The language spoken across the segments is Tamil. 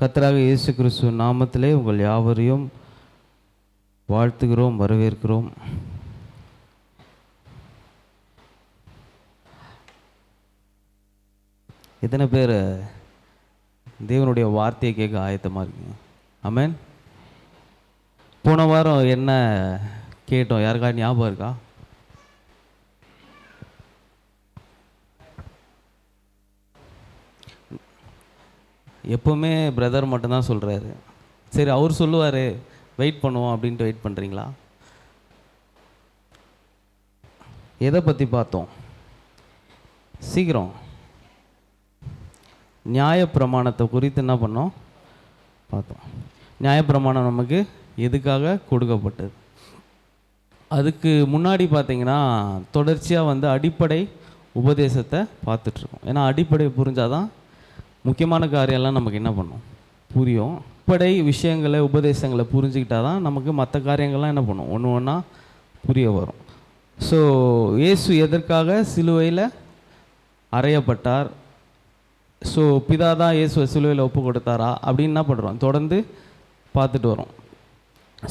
கர்த்தராக இயேசு கிறிஸ்துவ நாமத்திலே உங்கள் யாவரையும் வாழ்த்துகிறோம், வரவேற்கிறோம். எத்தனை பேர் தேவனுடைய வார்த்தையை கேட்க ஆயத்தமாக இருக்கீங்க? ஆமென். போன வாரம் என்ன கேட்டோம்? யாருக்கா ஞாபகம் இருக்கா? எப்போவுமே பிரதர் மட்டும்தான் சொல்கிறாரு. சரி, அவர் சொல்லுவார், வெயிட் பண்ணுவோம் அப்படின்ட்டு வெயிட் பண்ணுறீங்களா? எதை பற்றி பார்த்தோம்? சீக்கிரம். நியாயப்பிரமாணத்தை குறித்து என்ன பண்ணோம்? பார்த்தோம். நியாயப்பிரமாணம் நமக்கு எதுக்காக கொடுக்கப்பட்டது? அதுக்கு முன்னாடி பார்த்தீங்கன்னா தொடர்ச்சியாக அடிப்படை உபதேசத்தை பார்த்துட்ருக்கோம். ஏன்னா அடிப்படை புரிஞ்சாதான் முக்கியமான காரியம்லாம் நமக்கு என்ன பண்ணும்? புரியும். அடிப்படை விஷயங்களை, உபதேசங்களை புரிஞ்சுக்கிட்டா தான் நமக்கு மற்ற காரியங்கள்லாம் என்ன பண்ணும்? ஒன்று ஒன்றா புரிய வரும். ஸோ இயேசு எதற்காக சிலுவையில் அறையப்பட்டார்? ஸோ பிதா தான் இயேசுவை சிலுவையில் ஒப்பு கொடுத்தாரா அப்படின்னு என்ன பண்ணுறோம்? தொடர்ந்து பார்த்துட்டு வரோம்.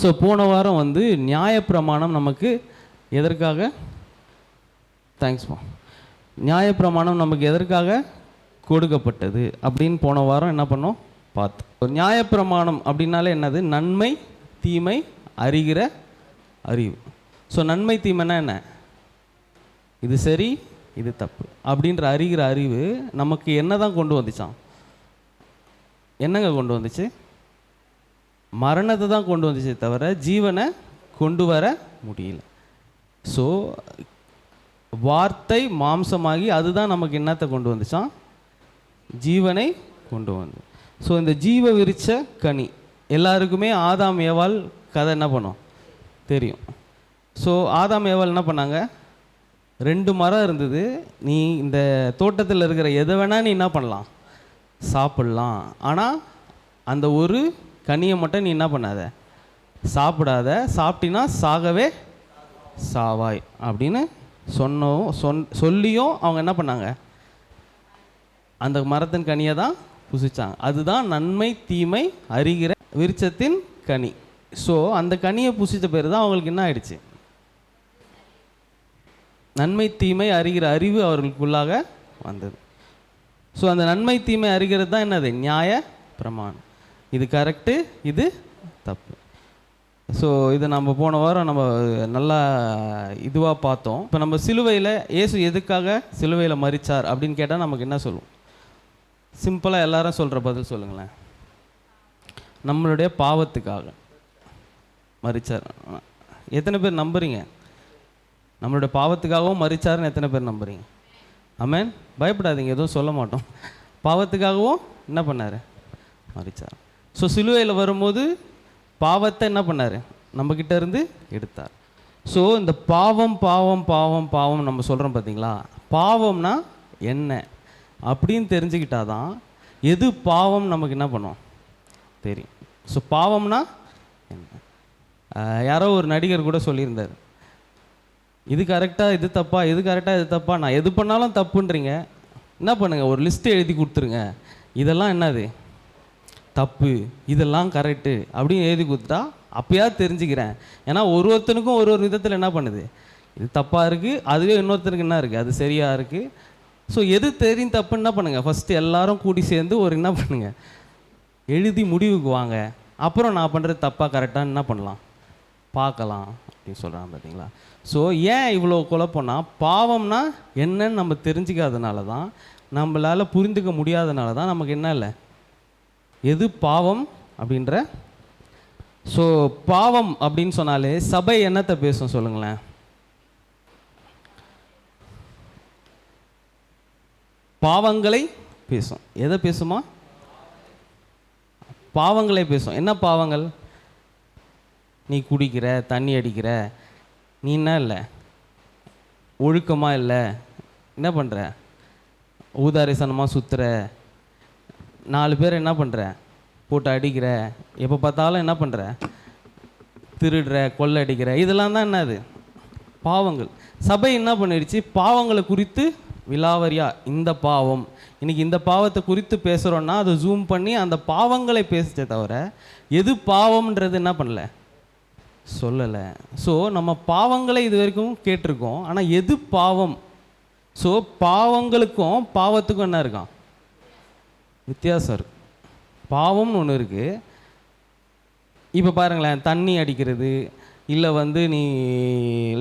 ஸோ போன வாரம் நியாயப்பிரமாணம் நமக்கு எதற்காக? தேங்க்ஸ்மா. நியாயப்பிரமாணம் நமக்கு எதற்காக கொடுக்கப்பட்டது அப்படின்னு போன வாரம் என்ன பண்ணோம்? பார்த்தோம். நியாயப்பிரமாணம் அப்படின்னாலே என்னது? நன்மை தீமை அறிகிற அறிவு. ஸோ நன்மை தீமைன்னா என்ன? இது சரி, இது தப்பு அப்படின்ற அறிகிற அறிவு நமக்கு என்ன தான் கொண்டு வந்துச்சான்? என்னங்க கொண்டு வந்துச்சு? மரணத்தை தான் கொண்டு வந்துச்சே தவிர ஜீவனை கொண்டு வர முடியல. ஸோ வார்த்தை மாம்சமாகி அதுதான் நமக்கு என்னத்தை கொண்டு வந்துச்சான்? ஜீவனை கொண்டு வந்து. ஸோ இந்த ஜீவ விருட்ச கனி எல்லாருக்குமே ஆதாம் ஏவாள் கதை என்ன பண்ணோம்? தெரியும். ஸோ ஆதாம் ஏவாள் என்ன பண்ணாங்க? 2 மரம் இருந்தது. நீ இந்த தோட்டத்தில் இருக்கிற எதை வேணால் நீ என்ன பண்ணலாம்? சாப்பிட்லாம். ஆனால் அந்த ஒரு கனியை மட்டும் நீ என்ன பண்ணாத? சாப்பிடாத. சாப்பிட்டினா சாகவே சாவாய் அப்படின்னு சொல்லியும் அவங்க என்ன பண்ணாங்க? அந்த மரத்தின் கனியை தான் புசிச்சாங்க. அதுதான் நன்மை தீமை அறிகிற விருட்சத்தின் கனி. ஸோ அந்த கனியை புசித்த பேர் தான் அவங்களுக்கு என்ன ஆயிடுச்சு? நன்மை தீமை அறிகிற அறிவு அவர்களுக்குள்ளாக வந்தது. ஸோ அந்த நன்மை தீமை அறிகிறது தான் என்னது? நியாய பிரமாணம். இது கரெக்டு, இது தப்பு. ஸோ இதை நம்ம போன வாரம் நம்ம நல்லா இதுவாக பார்த்தோம். இப்போ நம்ம சிலுவையில் இயேசு எதுக்காக சிலுவையில் மரித்தார் அப்படின்னு கேட்டால் நமக்கு என்ன சொல்லுவோம்? சிம்பிளாக எல்லாரும் சொல்கிற பதில் சொல்லுங்களேன். நம்மளுடைய பாவத்துக்காக மரித்தார். எத்தனை பேர் நம்புறீங்க? நம்மளுடைய பாவத்துக்காகவும் மரித்தார்னு எத்தனை பேர் நம்புறீங்க? ஆமென். பயப்படாதீங்க, எதுவும் சொல்ல மாட்டோம். பாவத்துக்காகவும் என்ன பண்ணார்? மரித்தார். ஸோ சிலுவையில் வரும்போது பாவத்தை என்ன பண்ணார்? நம்மக்கிட்ட இருந்து எடுத்தார். ஸோ இந்த பாவம் பாவம் பாவம் பாவம் நம்ம சொல்கிறோம் பார்த்தீங்களா? பாவம்னா என்ன அப்படின்னு தெரிஞ்சுக்கிட்டா தான் எது பாவம் நமக்கு என்ன பண்ணும்? தெரியும். ஸோ பாவம்னா என்ன? யாரோ ஒரு நடிகர் கூட சொல்லியிருந்தார், இது கரெக்டாக இது தப்பா, இது கரெக்டாக இது தப்பா, நான் எது பண்ணாலும் தப்புன்றீங்க, என்ன பண்ணுங்கள், ஒரு லிஸ்ட்டு எழுதி கொடுத்துருங்க, இதெல்லாம் என்னது தப்பு, இதெல்லாம் கரெக்டு அப்படின்னு எழுதி கொடுத்துட்டா அப்போயாவது தெரிஞ்சுக்கிறேன். ஏன்னா ஒருத்தனுக்கும் ஒரு விதத்தில் என்ன பண்ணுது? இது தப்பாக இருக்குது, அதுவே இன்னொருத்தருக்கு என்ன இருக்குது? அது சரியாக இருக்குது. ஸோ எது தெரியும் தப்புன்னு என்ன பண்ணுங்கள்? ஃபஸ்ட்டு எல்லாரும் கூடி சேர்ந்து ஒரு என்ன பண்ணுங்கள்? எழுதி முடிவுக்கு வாங்க. அப்புறம் நான் பண்ணுறது தப்பாக கரெக்டாக என்ன பண்ணலாம்? பார்க்கலாம் அப்படின்னு சொல்கிறாங்க பார்த்தீங்களா? ஸோ ஏன் இவ்வளோ குழப்பம்னா, பாவம்னா என்னன்னு நம்ம தெரிஞ்சிக்காதனால தான், நம்மளால் புரிந்துக்க முடியாதனால தான் நமக்கு என்ன இல்லை? எது பாவம் அப்படின்ற. ஸோ பாவம் அப்படின்னு சொன்னாலே சபை என்னத்தை பேசும் சொல்லுங்களேன்? பாவங்களை பேசும். எதை பேசுமா? பாவங்களை பேசும். என்ன பாவங்கள்? நீ குடிக்கிற, தண்ணி அடிக்கிற, நீ என்ன இல்லை ஒழுக்கமாக இல்லை, என்ன பண்ணுற, ஊதாரிசனமாக சுற்றுற, 4 பேர் என்ன பண்ணுற, போட்டு அடிக்கிற, எப்போ பார்த்தாலும் என்ன பண்ணுற, திருடுற, கொள்ளை அடிக்கிற, இதெல்லாம் தான் என்னது? பாவங்கள். சபை என்ன பண்ணிடுச்சு? பாவங்களை குறித்து விலாவரியா இந்த பாவம், இன்னைக்கு இந்த பாவத்தை குறித்து பேசுகிறோன்னா அதை ஜூம் பண்ணி அந்த பாவங்களை பேசுச்சே தவிர எது பாவம்ன்றது என்ன பண்ணல, சொல்லலை. ஸோ நம்ம பாவங்களை இது வரைக்கும் கேட்டிருக்கோம், ஆனால் எது பாவம்? ஸோ பாவங்களுக்கும் பாவத்துக்கும் என்ன இருக்கான், வித்தியாசம் இருக்கு. பாவம்னு ஒன்று இருக்குது. இப்போ பாருங்களேன், தண்ணி அடிக்கிறது, இல்லை வந்து நீ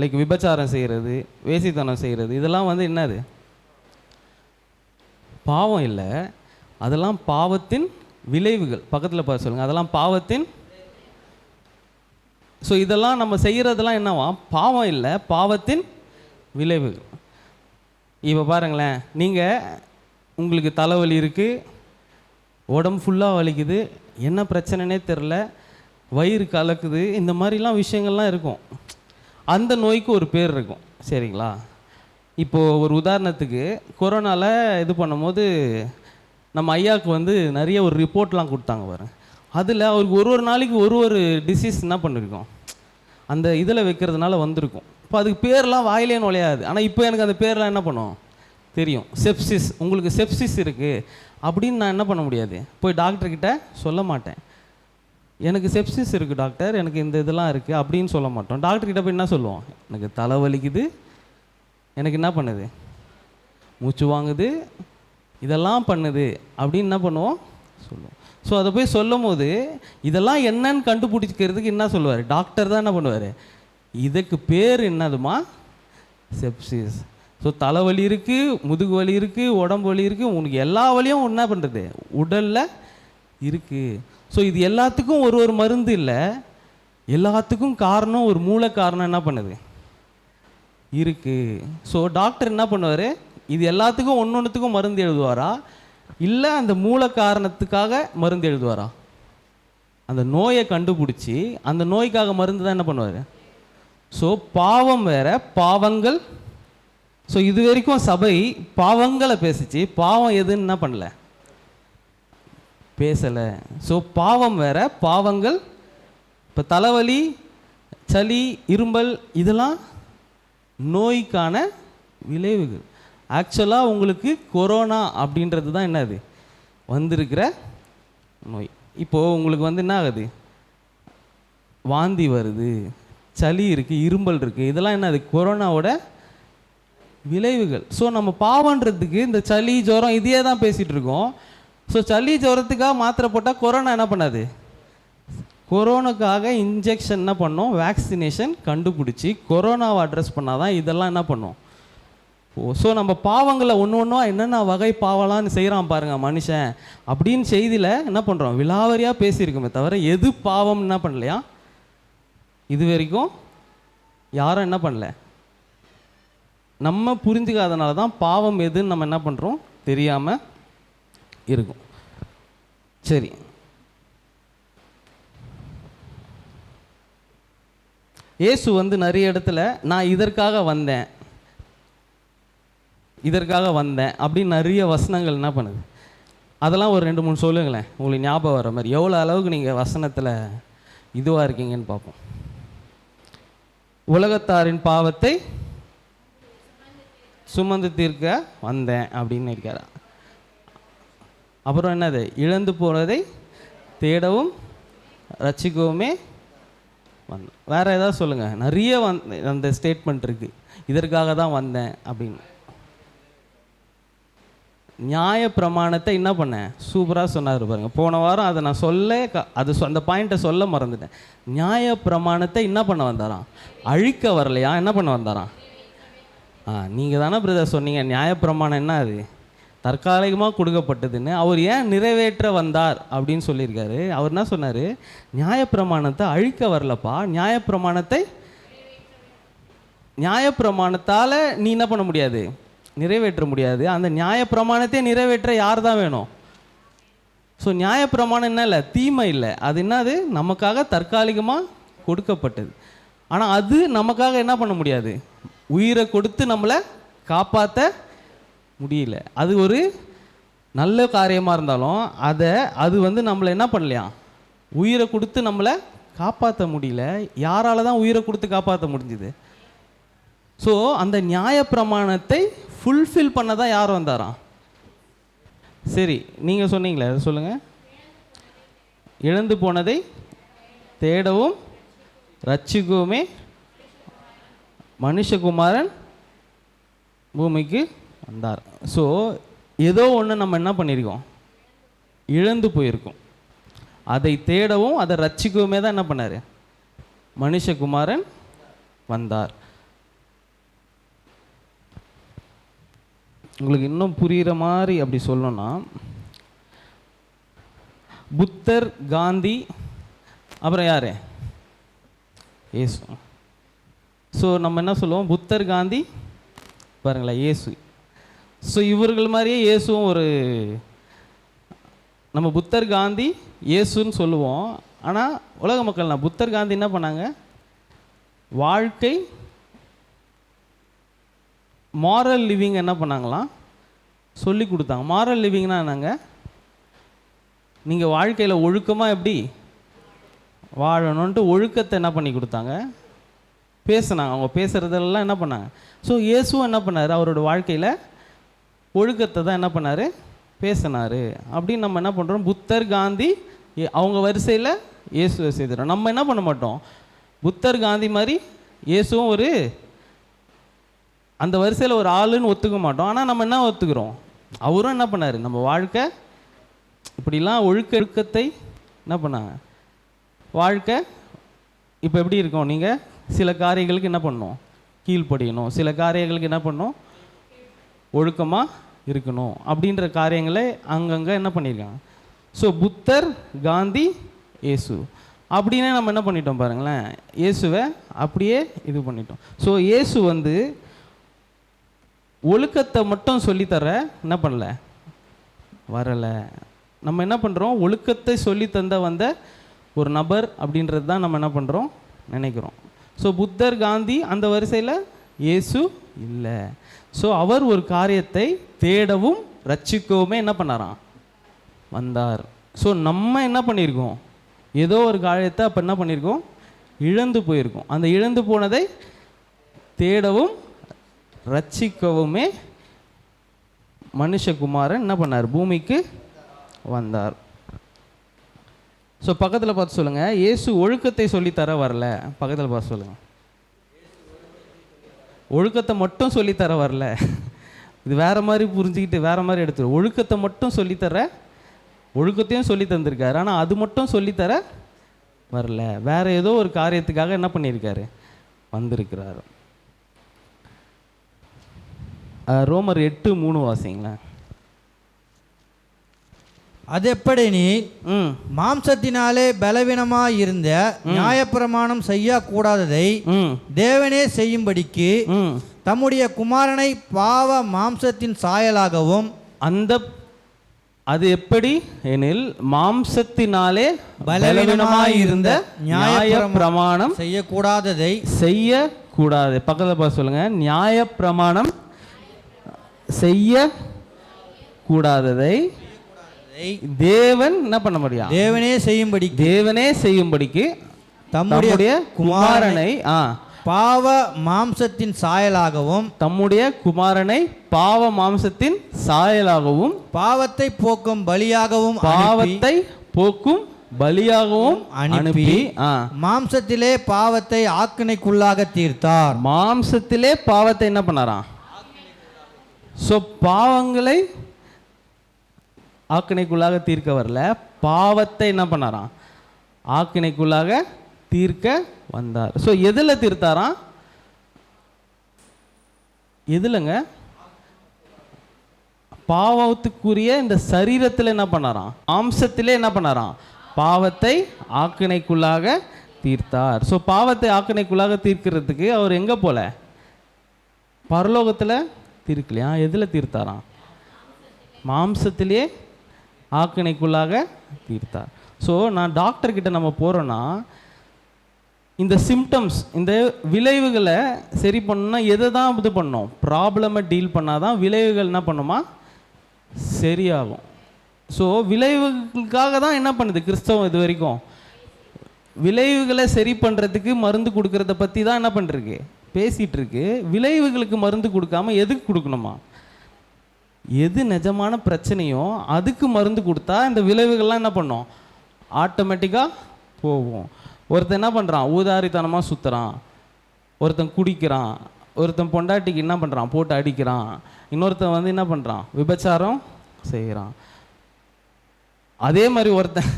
லைக் விபச்சாரம் செய்கிறது, வேசித்தனம் செய்கிறது, இதெல்லாம் வந்து என்னது, பாவம் இல்லை. அதெல்லாம் பாவத்தின் விளைவுகள். பக்கத்தில் பார்த்து சொல்லுங்கள், அதெல்லாம் பாவத்தின். ஸோ இதெல்லாம் நம்ம செய்கிறதெல்லாம் என்னவா, பாவம் இல்லை, பாவத்தின் விளைவுகள். இப்போ பாருங்களேன், நீங்கள் உங்களுக்கு தலைவலி இருக்குது, உடம்பு ஃபுல்லாக வலிக்குது, என்ன பிரச்சனைனே தெரில, வயிறு கலக்குது, இந்த மாதிரிலாம் விஷயங்கள்லாம் இருக்கும். அந்த நோய்க்கு ஒரு பேர் இருக்கும், சரிங்களா? இப்போது ஒரு உதாரணத்துக்கு கொரோனாவில் இது பண்ணும்போது நம்ம ஐயாவுக்கு வந்து நிறைய ஒரு ரிப்போர்ட்லாம் கொடுத்தாங்க பாருங்க. அதில் அவருக்கு ஒரு நாளைக்கு ஒரு டிசீஸ் என்ன பண்ணியிருக்கோம், அந்த இதில் வைக்கிறதுனால வந்திருக்கும். இப்போ அதுக்கு பேர்லாம் வாயிலே நுழையாது. ஆனால் இப்போ எனக்கு அந்த பேர்லாம் என்ன பண்ணும் தெரியும். செப்சிஸ், உங்களுக்கு செப்சிஸ் இருக்குது அப்படின்னு நான் என்ன பண்ண முடியாது, போய் டாக்டர்கிட்ட சொல்ல மாட்டேன். எனக்கு செப்சிஸ் இருக்குது டாக்டர், எனக்கு இந்த இதெல்லாம் இருக்குது அப்படின்னு சொல்ல மாட்டோம். டாக்டர்கிட்ட போய் என்ன சொல்லுவோம், எனக்கு தலை வலிக்குது, எனக்கு என்ன பண்ணுது, மூச்சு வாங்குது, இதெல்லாம் பண்ணுது அப்படின்னு என்ன பண்ணுவோம், சொல்லுவோம். ஸோ அதை போய் சொல்லும் போது இதெல்லாம் என்னன்னு கண்டுபிடிக்கிறதுக்கு என்ன சொல்லுவார், டாக்டர் தான் என்ன பண்ணுவார், இதுக்கு பேர் என்னதுமா, செப்சிஸ். ஸோ தலைவலி இருக்குது, முதுகு வலி இருக்குது, உடம்பு வலி இருக்குது, உனக்கு எல்லா வலியும் என்ன பண்ணுறது, உடலில் இருக்குது. ஸோ இது எல்லாத்துக்கும் ஒரு மருந்து இல்லை, எல்லாத்துக்கும் காரணம் ஒரு மூல காரணம் என்ன பண்ணுது இருக்குது. ஸோ டாக்டர் என்ன பண்ணுவார், இது எல்லாத்துக்கும் ஒன்றுத்துக்கும் மருந்து எழுதுவாரா, இல்லை அந்த மூல காரணத்துக்காக மருந்து எழுதுவாரா? அந்த நோயை கண்டுபிடிச்சி அந்த நோய்க்காக மருந்து தான் என்ன பண்ணுவார். ஸோ பாவம் வேற, பாவங்கள். ஸோ இது வரைக்கும் சபை பாவங்களை பேசிச்சு, பாவம் எதுன்னு என்ன பண்ணல, பேசலை. ஸோ பாவம் வேற, பாவங்கள். இப்போ தலைவலி, சளி, இரும்பல், இதெல்லாம் நோய்க்கான விளைவுகள். ஆக்சுவலாக உங்களுக்கு கொரோனா அப்படின்றது தான் என்னது, வந்திருக்கிற நோய். இப்போது உங்களுக்கு வந்து என்ன ஆகுது, வாந்தி வருது, சளி இருக்குது, இரும்பல் இருக்குது, இதெல்லாம் என்னது, கொரோனாவோட விளைவுகள். ஸோ நம்ம பாவன்றதுக்கு இந்த சளி, ஜுரம் இதையே தான் பேசிகிட்டு இருக்கோம். ஸோ சளி ஜுரத்துக்காக மாத்திரை போட்டால் கொரோனா என்ன பண்ணாது, கொரோனாக்காக இன்ஜெக்ஷன் என்ன பண்ணோம், வேக்சினேஷன் கண்டுபிடிச்சி கொரோனாவை அட்ரஸ் பண்ணால் தான் இதெல்லாம் என்ன பண்ணோம். ஸோ நம்ம பாவங்களை ஒன்று ஒன்றா என்னென்ன வகை பாவலான்னு செய்கிறான் பாருங்கள் மனுஷன் அப்படின்னு செய்தியில் என்ன பண்ணுறோம், விலாவரியாக பேசியிருக்கோமே தவிர எது பாவம் என்ன பண்ணலையா, இது வரைக்கும் யாரும் என்ன பண்ணல. நம்ம புரிஞ்சுக்காதனால தான் பாவம் எதுன்னு நம்ம என்ன பண்ணுறோம் தெரியாமல் இருக்கும். சரி, இயேசு வந்து நிறைய இடத்துல நான் இதற்காக வந்தேன் அப்படின்னு நிறைய வசனங்கள் என்ன பண்ணுது, அதெல்லாம் ஒரு 2-3 சொல்லுங்களேன் உங்களுக்கு ஞாபகம் வர மாதிரி, எவ்வளோ அளவுக்கு நீங்கள் வசனத்தில் இதுவாக இருக்கீங்கன்னு பார்ப்போம். உலகத்தாரின் பாவத்தை சுமந்து தீர்க்க வந்தேன் அப்படின்னு இருக்காரு. அப்புறம் என்னது, இழந்து போனதை தேடவும் ரட்சிக்கவுமே வந்தேன். வேறு ஏதாவது சொல்லுங்கள், நிறைய அந்த ஸ்டேட்மெண்ட் இருக்குது, இதற்காக தான் வந்தேன் அப்படின்னு. நியாய பிரமாணத்தை என்ன பண்ணேன், சூப்பராக சொன்னார் பாருங்க. போன வாரம் அதை நான் அந்த பாயிண்ட்டை சொல்ல மறந்துட்டேன். நியாய பிரமாணத்தை என்ன பண்ண வந்தாராம், அழிக்க வரலையா, என்ன பண்ண வந்தாராம். நீங்கள் தானே பிரதர் சொன்னீங்க நியாயப்பிரமாணம் என்ன அது தற்காலிகமாக கொடுக்கப்பட்டதுன்னு. அவர் ஏன் நிறைவேற்ற வந்தார் அப்படின்னு சொல்லியிருக்காரு. அவர் என்ன சொன்னார், நியாயப்பிரமாணத்தை அழிக்க வரலப்பா, நியாயப்பிரமாணத்தால் நீ என்ன பண்ண முடியாது, நிறைவேற்ற முடியாது. அந்த நியாயப்பிரமாணத்தை நிறைவேற்ற யார் தான் வேணும். ஸோ நியாயப்பிரமாணம் என்ன இல்லை, தீமை இல்லை, அது என்னது நமக்காக தற்காலிகமாக கொடுக்கப்பட்டது. ஆனால் அது நமக்காக என்ன பண்ண முடியாது, உயிரை கொடுத்து நம்மளை காப்பாற்ற முடியல. அது ஒரு நல்ல காரியமாக இருந்தாலும் அது வந்து நம்மளை என்ன பண்ணலையா, உயிரை கொடுத்து நம்மளை காப்பாற்ற முடியல. யாரால தான் உயிரை கொடுத்து காப்பாற்ற முடிஞ்சுது. ஸோ அந்த நியாயப்பிரமாணத்தை ஃபுல்ஃபில் பண்ண தான் யார் வந்தாராம்? சரி, நீங்கள் சொன்னீங்களே, அதை சொல்லுங்கள். இழந்து போனதை தேடவும் ரட்சிக்கவுமே மனுஷகுமாரன் பூமிக்கு வந்தார். ஸோ ஏதோ ஒன்று நம்ம என்ன பண்ணியிருக்கோம்? இழந்து போயிருக்கோம். அதை தேடவும் அதை ரட்சிக்கவுமே தான் என்ன பண்ணார்? மனுஷகுமாரன் வந்தார். உங்களுக்கு இன்னும் புரிகிற மாதிரி அப்படி சொல்லணும்னா, புத்தர், காந்தி, அப்புறம் யார்? இயேசு. ஸோ நம்ம என்ன சொல்லுவோம்? புத்தர், காந்தி, பாருங்களேன், இயேசு. ஸோ இவர்கள் மாதிரியே இயேசுவும் ஒரு, நம்ம புத்தர், காந்தி, இயேசுன்னு சொல்லுவோம். ஆனால் உலக மக்கள்னா புத்தர், காந்தி என்ன பண்ணாங்க? வாழ்க்கை மாரல் லிவிங் என்ன பண்ணாங்களாம்? சொல்லி கொடுத்தாங்க. மாரல் லிவிங்னா என்னங்க? நீங்கள் வாழ்க்கையில் ஒழுக்கமாக எப்படி வாழணுன்ட்டு ஒழுக்கத்தை என்ன பண்ணி கொடுத்தாங்க, பேசுனாங்க. அவங்க பேசுகிறதெல்லாம் என்ன பண்ணாங்க. ஸோ இயேசுவும் என்ன பண்ணார்? அவரோட வாழ்க்கையில் ஒழுக்கத்தை தான் என்ன பண்ணார், பேசினார். அப்படின்னு நம்ம என்ன பண்ணுறோம்? புத்தர், காந்தி அவங்க வரிசையில் இயேசுவை செய்துறோம். நம்ம என்ன பண்ண மாட்டோம்? புத்தர், காந்தி மாதிரி இயேசுவும் ஒரு அந்த வரிசையில் ஒரு ஆளுன்னு ஒத்துக்க மாட்டோம். ஆனால் நம்ம என்ன ஒத்துக்கிறோம்? அவரும் என்ன பண்ணார்? நம்ம வாழ்க்கை இப்படிலாம் ஒழுக்கத்தை என்ன பண்ணாங்க, வாழ்க்கை இப்போ எப்படி இருக்கும்? நீங்கள் சில காரியங்களுக்கு என்ன பண்ணணும்? கீழ்ப்படியணும். சில காரியங்களுக்கு என்ன பண்ணணும்? ஒழுக்கமாக இருக்கணும். அப்படின்ற காரியங்களை அங்கங்கே என்ன பண்ணியிருக்காங்க. ஸோ புத்தர், காந்தி, இயேசு அப்படின்னே நம்ம என்ன பண்ணிட்டோம் பாருங்களேன், இயேசுவை அப்படியே இது பண்ணிட்டோம். ஸோ இயேசு வந்து ஒழுக்கத்தை மட்டும் சொல்லித்தர என்ன பண்ணல, வரலை. நம்ம என்ன பண்ணுறோம்? ஒழுக்கத்தை சொல்லி வந்த ஒரு நபர் அப்படின்றது தான் நம்ம என்ன பண்ணுறோம், நினைக்கிறோம். ஸோ புத்தர், காந்தி அந்த வரிசையில் இயேசு இல்லை. ஸோ அவர் ஒரு காரியத்தை தேடவும் ரட்சிக்கவுமே என்ன பண்ணாராம், வந்தார். ஸோ நம்ம என்ன பண்ணியிருக்கோம்? ஏதோ ஒரு காரியத்தை அப்போ என்ன பண்ணியிருக்கோம், இழந்து போயிருக்கோம். அந்த இழந்து போனதை தேடவும் ரட்சிக்கவுமே மனுஷகுமாரன் என்ன பண்ணார், பூமிக்கு வந்தார். ஸோ பக்கத்தில் பார்த்து சொல்லுங்கள், இயேசு ஒழுக்கத்தை சொல்லித்தர வரல. பக்கத்தில் பார்த்து சொல்லுங்கள், ஒழுக்கத்தை மட்டும் சொல்லித்தர வரல. இது வேறு மாதிரி புரிஞ்சுக்கிட்டு வேறு மாதிரி எடுத்துரு. ஒழுக்கத்தை மட்டும் சொல்லித்தர, ஒழுக்கத்தையும் சொல்லி தந்திருக்காரு, ஆனால் அது மட்டும் சொல்லித்தர வரல. வேறு ஏதோ ஒரு காரியத்துக்காக என்ன பண்ணியிருக்காரு, வந்திருக்கிறார். ரோமர் 8:3 வாசிங்களேன். அது எப்படி நீ மாம்சத்தினாலே பலவீனமாய் இருந்த நியாயப்பிரமாணம் செய்யக்கூடாததை தேவனே செய்யும்படிக்கு தம்முடைய குமாரனை பாவ மாம்சத்தின் சாயலாகவும் அது எப்படி எனில் மாம்சத்தினாலே பலவீனமாய் இருந்த நியாயப்பிரமாணம் செய்யக்கூடாததை செய்யக்கூடாது. பக்கத்தில் பார்த்து சொல்லுங்க, நியாயப்பிரமாணம் செய்ய கூடாததை தேவன் என்ன பண்ண முடியும், தேவனே செய்யும்படிக்கு தம்முடைய குமாரனை பாவ மாம்சத்தின் சாயலாகவும் தம்முடைய குமாரனை பாவ மாம்சத்தின் சாயலாகவும் பாவத்தை போக்கும் பலியாகவும் அனுப்பி மாம்சத்திலே பாவத்தை ஆக்கினைக்குள்ளாக தீர்த்தார். மாம்சத்திலே பாவத்தை என்ன பண்ணாராம். ஸோ பாவங்களை ஆக்கினைக்குள்ளாக தீர்க்க வரல, பாவத்தை என்ன பண்ணாராம், ஆக்கினைக்குள்ளாக தீர்க்க வந்தார். ஸோ எதில் தீர்த்தாராம், எதுலங்க, பாவத்துக்குரிய இந்த சரீரத்தில் என்ன பண்ணாராம், மாம்சத்திலே என்ன பண்ணாராம், பாவத்தை ஆக்கினைக்குள்ளாக தீர்த்தார். ஸோ பாவத்தை ஆக்கினைக்குள்ளாக தீர்க்கிறதுக்கு அவர் எங்கே போல, பரலோகத்தில் தீர்க்கலையா, எதில் தீர்த்தாராம், மாம்சத்திலே ஆக்கினைக்குள்ளாக தீர்த்தார். ஸோ நான் டாக்டர்கிட்ட நம்ம போகிறோன்னா இந்த சிம்டம்ஸ், இந்த விளைவுகளை சரி பண்ணணும்னா எதை தான் இது பண்ணோம், ப்ராப்ளமை டீல் பண்ணால் தான் விளைவுகள் என்ன பண்ணுமா சரியாகும். ஸோ விளைவுகளுக்காக தான் என்ன பண்ணுது கிறிஸ்தவம் இது வரைக்கும், விளைவுகளை சரி பண்ணுறதுக்கு மருந்து கொடுக்கறத பற்றி தான் என்ன பண்ணுறது பேசிகிட்டு இருக்கு. விளைவுகளுக்கு மருந்து கொடுக்காம எதுக்கு கொடுக்கணுமா, எது நிஜமான பிரச்சனையோ அதுக்கு மருந்து கொடுத்தா இந்த விளைவுகள்லாம் என்ன பண்ணும், ஆட்டோமேட்டிக்காக போகும். ஒருத்தன் என்ன பண்ணுறான், ஊதாரித்தனமாக சுற்றுறான், ஒருத்தன் குடிக்கிறான், ஒருத்தன் பொண்டாட்டிக்கு என்ன பண்ணுறான், போட்டு அடிக்கிறான், இன்னொருத்தன் வந்து என்ன பண்ணுறான், விபச்சாரம் செய்கிறான். அதே மாதிரி ஒருத்தன்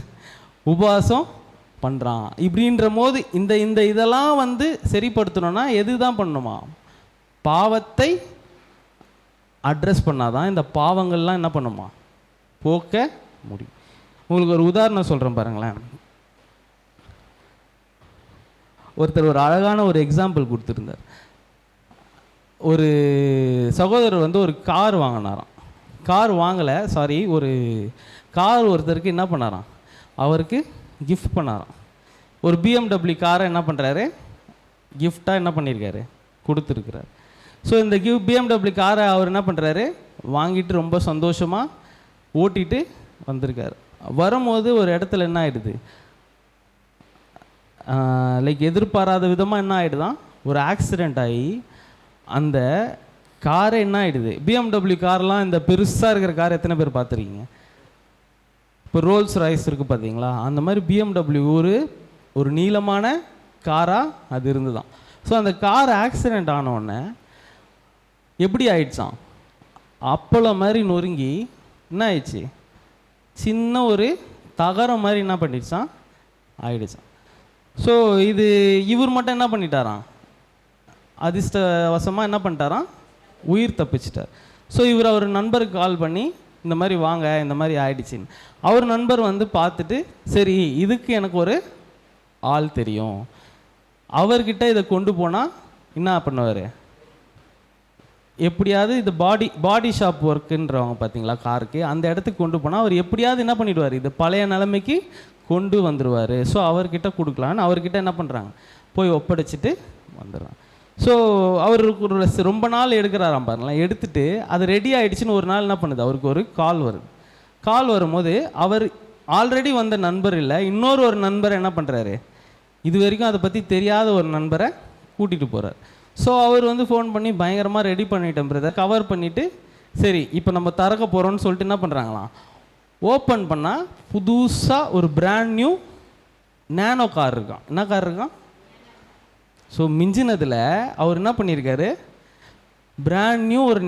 உபவாசம் பண்ணுறான். இப்படின்ற போது இந்த இந்த இதெல்லாம் வந்து சரிப்படுத்தணும்னா எது தான் பண்ணணுமா, பாவத்தை அட்ரஸ் பண்ணாதான் இந்த பாவங்கள்லாம் என்ன பண்ணுமா, போக்க முடியும். உங்களுக்கு ஒரு உதாரணம் சொல்கிறேன் பாருங்களேன். ஒருத்தர் ஒரு அழகான ஒரு எக்ஸாம்பிள் கொடுத்துருந்தார். ஒரு சகோதரர் வந்து ஒரு கார் வாங்கினாராம். கார் வாங்கலை, சாரி, ஒரு கார் ஒருத்தருக்கு என்ன பண்ணாராம், அவருக்கு கிஃப்ட் பண்ணாராம். ஒரு BMW காரை என்ன பண்ணுறாரு, கிஃப்டாக என்ன பண்ணியிருக்காரு, கொடுத்துருக்குறாரு. ஸோ இந்த BMW காரை அவர் என்ன பண்ணுறாரு, வாங்கிட்டு ரொம்ப சந்தோஷமாக ஓட்டிட்டு வந்திருக்காரு. வரும்போது ஒரு இடத்துல என்ன ஆகிடுது, லைக் எதிர்பாராத விதமாக என்ன ஆகிடுதான், ஒரு ஆக்சிடெண்ட் ஆகி அந்த காரை என்ன ஆகிடுது. BMW கார்லாம் இந்த பெருசாக இருக்கிற கார் எத்தனை பேர் பார்த்துருக்கீங்க? இப்போ ரோல்ஸ் ராய்ஸ் இருக்குது பார்த்தீங்களா, அந்த மாதிரி BMW ஒரு நீளமான காராக அது இருந்துதான். ஸோ அந்த கார் ஆக்சிடெண்ட் ஆனவுடனே எப்படி ஆயிடுச்சான், அப்பளம் மாதிரி நொறுங்கி என்ன ஆயிடுச்சு, சின்ன ஒரு தகரம் மாதிரி என்ன பண்ணிடுச்சான், ஆயிடுச்சான். ஸோ இது இவர் மட்டும் என்ன பண்ணிட்டாராம், அதிர்ஷ்டவசமாக என்ன பண்ணிட்டாராம், உயிர் தப்பிச்சிட்டார். ஸோ இவர் அவர் நண்பருக்கு கால் பண்ணி இந்த மாதிரி வாங்க, இந்த மாதிரி ஆயிடுச்சின்னு. அவர் நண்பர் வந்து பார்த்துட்டு, சரி இதுக்கு எனக்கு ஒரு ஆள் தெரியும், அவர்கிட்ட இதை கொண்டு போனால் என்ன பண்ணுவார், எப்படியாவது இது பாடி ஷாப் ஒர்க்குன்றவங்க பார்த்தீங்களா காருக்கு, அந்த இடத்துக்கு கொண்டு போனால் அவர் எப்படியாவது என்ன பண்ணிடுவார், இது பழைய நிலைமைக்கு கொண்டு வந்துடுவார். ஸோ அவர்கிட்ட கொடுக்கலான்னு அவர்கிட்ட என்ன பண்ணுறாங்க, போய் ஒப்படைச்சிட்டு வந்துடுறாங்க. ஸோ அவருக்கு ரொம்ப நாள் எடுக்கிறாராம் பாருங்களேன். எடுத்துகிட்டு அது ரெடி ஆகிடுச்சின்னு ஒரு நாள் என்ன பண்ணுது, அவருக்கு ஒரு கால் வருது. கால் வரும்போது அவர் ஆல்ரெடி வந்த நண்பர் இல்லை, இன்னொரு நண்பரை என்ன பண்ணுறாரு, இது வரைக்கும் அதை பற்றி தெரியாத ஒரு நண்பரை கூட்டிகிட்டு போகிறார். ஸோ அவர் வந்து ஃபோன் பண்ணி பயங்கரமாக ரெடி பண்ணிட்டேன் பிரதர், கவர் பண்ணிவிட்டு சரி இப்போ நம்ம திறக்க போகிறோன்னு சொல்லிட்டு என்ன பண்ணுறாங்களாம், ஓப்பன் பண்ணால் புதுசாக ஒரு பிராண்ட் நியூ நேனோ கார் இருக்கான். என்ன கார் இருக்கான், ஸோ மிஞ்சினதில் அவர் என்ன பண்ணியிருக்காரு, பிராண்ட் நியூ ஒரு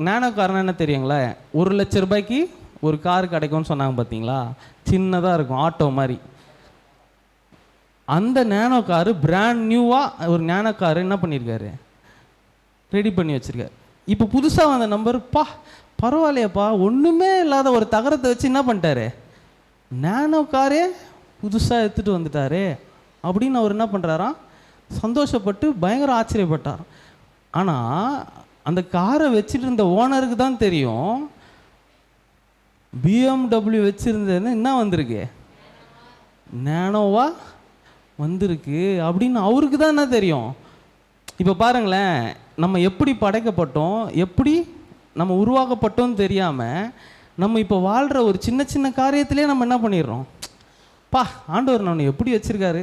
நேனோ கார்னா என்ன தெரியுங்களா, 1,00,000 ரூபாய்க்கு ஒரு கார் கிடைக்கும்னு சொன்னாங்க பார்த்தீங்களா, சின்னதாக இருக்கும் ஆட்டோ மாதிரி. அந்த நேனோ காரு பிராண்ட் நியூவாக ஒரு நேனோ காரு என்ன பண்ணியிருக்காரு, ரெடி பண்ணி வச்சுருக்காரு. இப்போ புதுசாக வந்த நம்பர், பரவாயில்லையாப்பா, ஒன்றுமே இல்லாத ஒரு தகரத்தை வச்சு என்ன பண்ணிட்டாரு, நேனோ காரே புதுசாக எடுத்துகிட்டு வந்துட்டாரு அப்படின்னு அவர் என்ன பண்ணுறாராம், சந்தோஷப்பட்டு பயங்கர ஆச்சரியப்பட்டார். ஆனால் அந்த காரை வச்சுட்டு இருந்த ஓனருக்கு தான் தெரியும், BMW வச்சுருந்தது என்ன வந்திருக்கு, நேனோவா வந்திருக்கு அப்படின்னு அவருக்கு தான் என்ன தெரியும். இப்போ பாருங்களேன், நம்ம எப்படி படைக்கப்பட்டோம், எப்படி நம்ம உருவாக்கப்பட்டோம்னு தெரியாமல் நம்ம இப்போ வாழ்கிற ஒரு சின்ன சின்ன காரியத்திலே நம்ம என்ன பண்ணிடுறோம், ஆண்டவர் நம்மளை எப்படி வச்சுருக்காரு,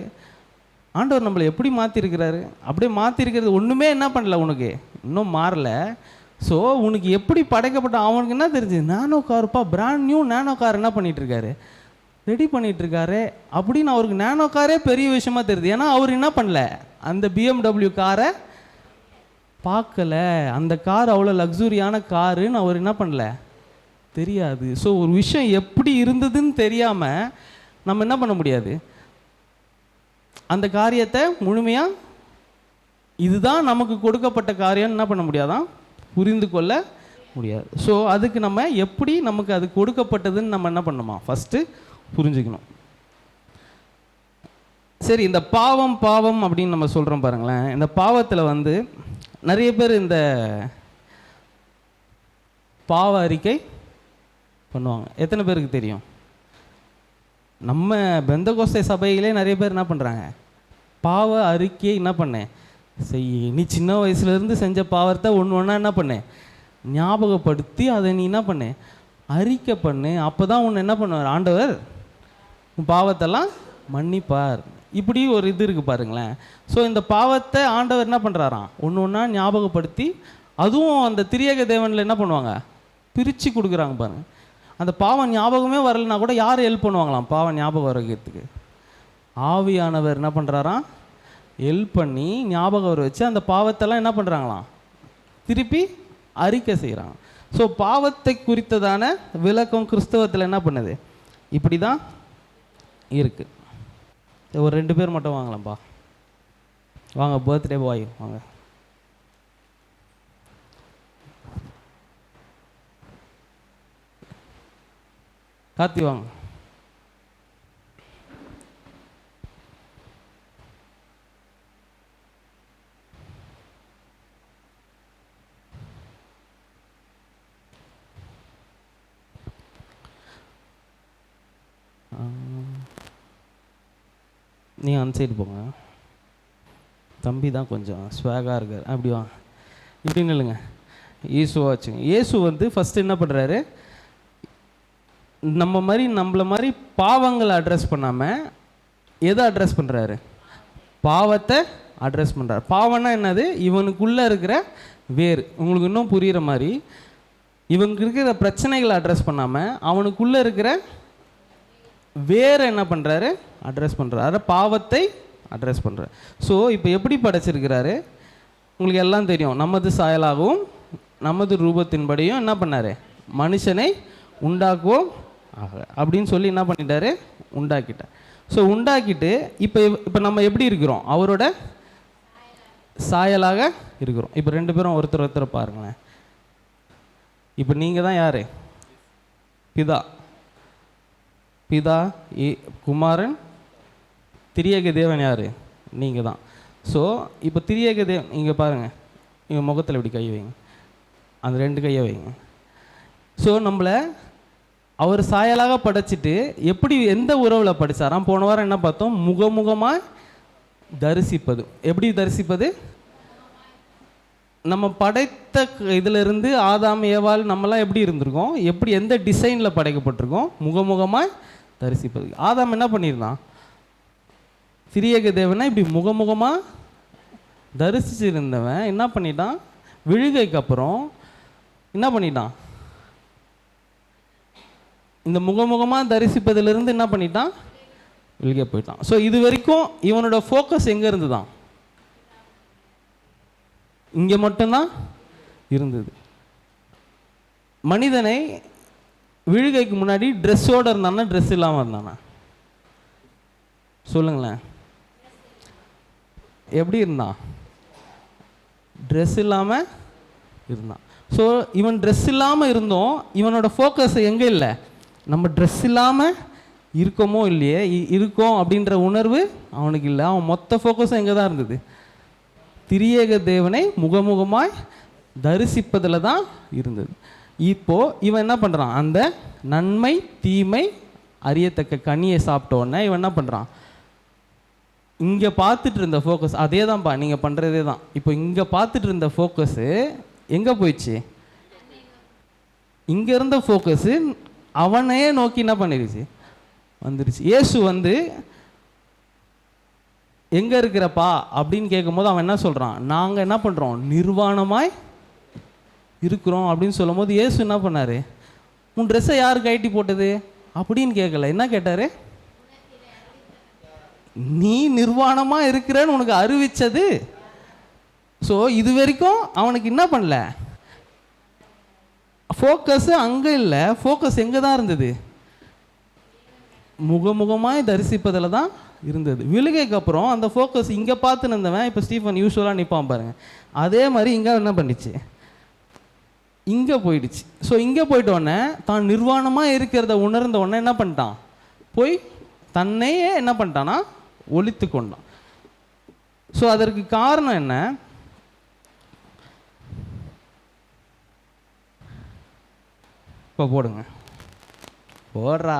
ஆண்டவர் நம்மளை எப்படி மாற்றிருக்கிறாரு, அப்படியே மாற்றிருக்கிறது ஒன்றுமே என்ன பண்ணல, உனக்கு இன்னும் மாறலை. ஸோ உனக்கு எப்படி படைக்கப்பட்ட அவனுக்கு என்ன தெரிஞ்சுது, நேனோ கார்ப்பா, பிராண்ட் நியூ நேனோ கார் என்ன பண்ணிகிட்ருக்காரு, ரெடி பண்ணிகிட்ருக்காரு அப்படின்னு அவருக்கு நேனோ காரே பெரிய விஷயமா தெரியுது. ஏன்னா அவர் என்ன பண்ணல, அந்த BMW காரை பார்க்கல, அந்த கார் அவ்வளோ லக்ஸுரியான காருன்னு அவர் என்ன பண்ணல, தெரியாது. ஸோ ஒரு விஷயம் எப்படி இருந்ததுன்னு தெரியாமல் நம்ம என்ன பண்ண முடியாது, அந்த காரியத்தை முழுமையாக இதுதான் நமக்கு கொடுக்கப்பட்ட காரியம்னு என்ன பண்ண முடியாதான், புரிந்து கொள்ள முடியாது. ஸோ அதுக்கு நம்ம எப்படி நமக்கு அது கொடுக்கப்பட்டதுன்னு நம்ம என்ன பண்ணணுமா, ஃபஸ்ட்டு புரிஞ்சுக்கணும். சரி, இந்த பாவம் அப்படின்னு நம்ம சொல்கிறோம் பாருங்களேன். இந்த பாவத்தில் வந்து நிறைய பேர் இந்த பாவ அறிக்கை பண்ணுவாங்க. எத்தனை பேருக்கு தெரியும், நம்ம பெந்தகோஸ்தே சபையிலே நிறைய பேர் என்ன பண்ணுறாங்க, பாவ அறிக்கையை என்ன பண்ணேன் செய், நீ சின்ன வயசுலேருந்து செஞ்ச பாவத்தை ஒன்று ஒன்றா என்ன பண்ணு, ஞாபகப்படுத்தி அதை நீ என்ன பண்ணு, அறிக்கை பண்ணு. அப்போ தான் உன்னை என்ன பண்ணுவார் ஆண்டவர், உன் பாவத்தெல்லாம் மன்னிப்பார். இப்படி ஒரு இது இருக்குது பாருங்களேன். ஸோ இந்த பாவத்தை ஆண்டவர் என்ன பண்ணுறாராம், ஒன்று ஒன்றா ஞாபகப்படுத்தி, அதுவும் அந்த திரியேக தேவனில் என்ன பண்ணுவாங்க, பிரித்து கொடுக்குறாங்க பாருங்கள். அந்த பாவம் ஞாபகமே வரலைன்னா கூட யார் ஹெல்ப் பண்ணுவாங்களாம் பாவம் ஞாபகம் வரதுக்கு? ஆவியானவர் என்ன பண்ணுறாராம்? ஹெல்ப் பண்ணி ஞாபகம் வர வச்சு அந்த பாவத்தெல்லாம் என்ன பண்ணுறாங்களாம்? திருப்பி அறிக்கை செய்கிறாங்க. ஸோ பாவத்தை குறித்ததான விளக்கம் கிறிஸ்தவத்தில் என்ன பண்ணுது? இப்படி தான் இருக்குது. ஒரு 2 பேர் மட்டும் வாங்கலாம்ப்பா, வாங்க. பர்த்டே பாய் வாங்க. கார்த்தி வாங்க. நீங்கள் அந்த சைடு போங்க. தம்பி தான் கொஞ்சம் ஸ்வாகாக இருக்கார். அப்படி வாங்க, இப்படின்னு இல்லைங்க. இயேசுவா வச்சுங்க. இயேசு வந்து ஃபஸ்ட்டு என்ன பண்ணுறாரு? நம்மளை மாதிரி பாவங்களை அட்ரஸ் பண்ணாமல் எதை அட்ரஸ் பண்ணுறாரு? பாவத்தை அட்ரஸ் பண்ணுறாரு. பாவம்னா என்னது? இவனுக்குள்ளே இருக்கிற வேர். உங்களுக்கு இன்னும் புரிகிற மாதிரி, இவனுக்கு இருக்கிற பிரச்சனைகளை அட்ரஸ் பண்ணாமல் அவனுக்குள்ளே இருக்கிற வேறு என்ன பண்ணுறாரு? அட்ரஸ் பண்ணுறாரு. பாவத்தை அட்ரஸ் பண்ணுறாரு. ஸோ இப்போ எப்படி படைச்சிருக்கிறாரு? உங்களுக்கு எல்லாம் தெரியும். நமது சாயலாகவும் நமது ரூபத்தின்படியும் என்ன பண்ணார்? மனுஷனை உண்டாக்குவோம் அப்படின்னு சொல்லி என்ன பண்ணிட்டாரு? உண்டாக்கிட்டார். ஸோ உண்டாக்கிட்டு இப்போ நம்ம எப்படி இருக்கிறோம்? அவரோட சாயலாக இருக்கிறோம். இப்போ 2 பேரும் ஒருத்தர் பாருங்களேன். இப்போ நீங்கள் தான் யார்? பிதா. குமாரன், திரியேக தேவன் யார்? நீங்கள் தான். ஸோ இப்போ திரியேக தேவன் இங்கே பாருங்கள், இங்கே முகத்தில் இப்படி கை வைங்க, அந்த 2 கையை வைங்க. ஸோ நம்மளை அவர் சாயலாக படைச்சிட்டு எப்படி எந்த உறவில் படித்தாராம்? போன வாரம் என்ன பார்த்தோம்? முகமுகமாக தரிசிப்பது. எப்படி தரிசிப்பது? நம்ம படைத்த இதிலிருந்து ஆதாம் ஏவாள் நம்மலாம் எப்படி இருந்திருக்கோம்? எப்படி எந்த டிசைனில் படைக்கப்பட்டிருக்கோம்? முகமுகமாக தரிசிப்பது. ஆதாம் என்ன பண்ணியிருந்தான்? திரியேக தேவனை இப்படி முகமுகமாக தரிசிச்சிருந்தவன் என்ன பண்ணிட்டான்? விழுகைக்கு அப்புறம் என்ன பண்ணிட்டான்? இந்த முகமுகமாக தரிசிப்பதிலிருந்து என்ன பண்ணிட்டான்? விழுகை போயிட்டான். ஸோ இது வரைக்கும் இவனோட ஃபோக்கஸ் எங்கே இருந்து தான்? இங்கே மட்டும்தான் இருந்தது. மனிதனை விழுகைக்கு முன்னாடி ட்ரெஸ்ஸோடு இருந்தானா ட்ரெஸ் இல்லாமல் இருந்தானா? சொல்லுங்களேன். எப்படி இருந்தான்? ட்ரெஸ் இல்லாமல் இருந்தான். ஸோ இவன் ட்ரெஸ் இல்லாமல் இருந்தோம். இவனோட ஃபோக்கஸ் எங்கே இல்லை? நம்ம ட்ரெஸ் இல்லாமல் இருக்கோமோ இல்லையே, இருக்கோம் அப்படின்ற உணர்வு அவனுக்கு இல்லை. அவன் மொத்த ஃபோக்கஸும் எங்கே தான் இருந்தது? திரியேக தேவனை முகமுகமாய் தரிசிப்பதில் தான் இருந்தது. இப்போது இவன் என்ன பண்ணுறான்? அந்த நன்மை தீமை அறியத்தக்க கனியை சாப்பிட்டோன்னே இவன் என்ன பண்ணுறான்? இங்கே பார்த்துட்டு இருந்த ஃபோக்கஸ் அதே தான்ப்பா, நீங்கள் பண்ணுறதே தான். இப்போ இங்கே பார்த்துட்டு இருந்த ஃபோக்கஸு எங்கே போயிடுச்சு? இங்கே இருந்த ஃபோக்கஸு அவனையே நோக்கி என்ன பண்ணிடுச்சு? வந்துடுச்சு. இயேசு வந்து எங்கே இருக்கிறப்பா அப்படின்னு கேட்கும்போது அவன் என்ன சொல்கிறான்? நாங்கள் என்ன பண்ணுறோம்? நிர்வாணமாய் இருக்கிறோம் அப்படின்னு சொல்லும் போது இயேசு என்ன பண்ணார்? உன் ட்ரெஸ்ஸை யார் கைட்டி போட்டது அப்படின்னு கேட்கல. என்ன கேட்டார்? நீ நிர்வாணமாக இருக்கிறன்னு உனக்கு அறிவிச்சது. ஸோ இது வரைக்கும் அவனுக்கு என்ன பண்ணல? ஃபோக்கஸ் அங்கே இல்லை. ஃபோக்கஸ் எங்கே தான் இருந்தது? முகமுகமாய் தரிசிப்பதில் தான் இருந்தது. விழுகைக்கு அப்புறம் அந்த ஃபோக்கஸ் இங்கே பார்த்து நின்றவன் இப்போ ஸ்டீஃபன் யூஸ்வலாக நிற்பான் பாருங்க, அதே மாதிரி இங்கே என்ன பண்ணிச்சு? இங்கே போயிடுச்சு. ஸோ இங்கே போயிட்டோடனே தான் நிர்வாணமாக இருக்கிறத உணர்ந்த உடனே என்ன பண்ணிட்டான்? போய் தன்னையே என்ன பண்ணிட்டான்னா ஒழித்து கொண்டான். ஸோ அதற்கு காரணம் என்ன? இப்போ போடுங்க, போடுறா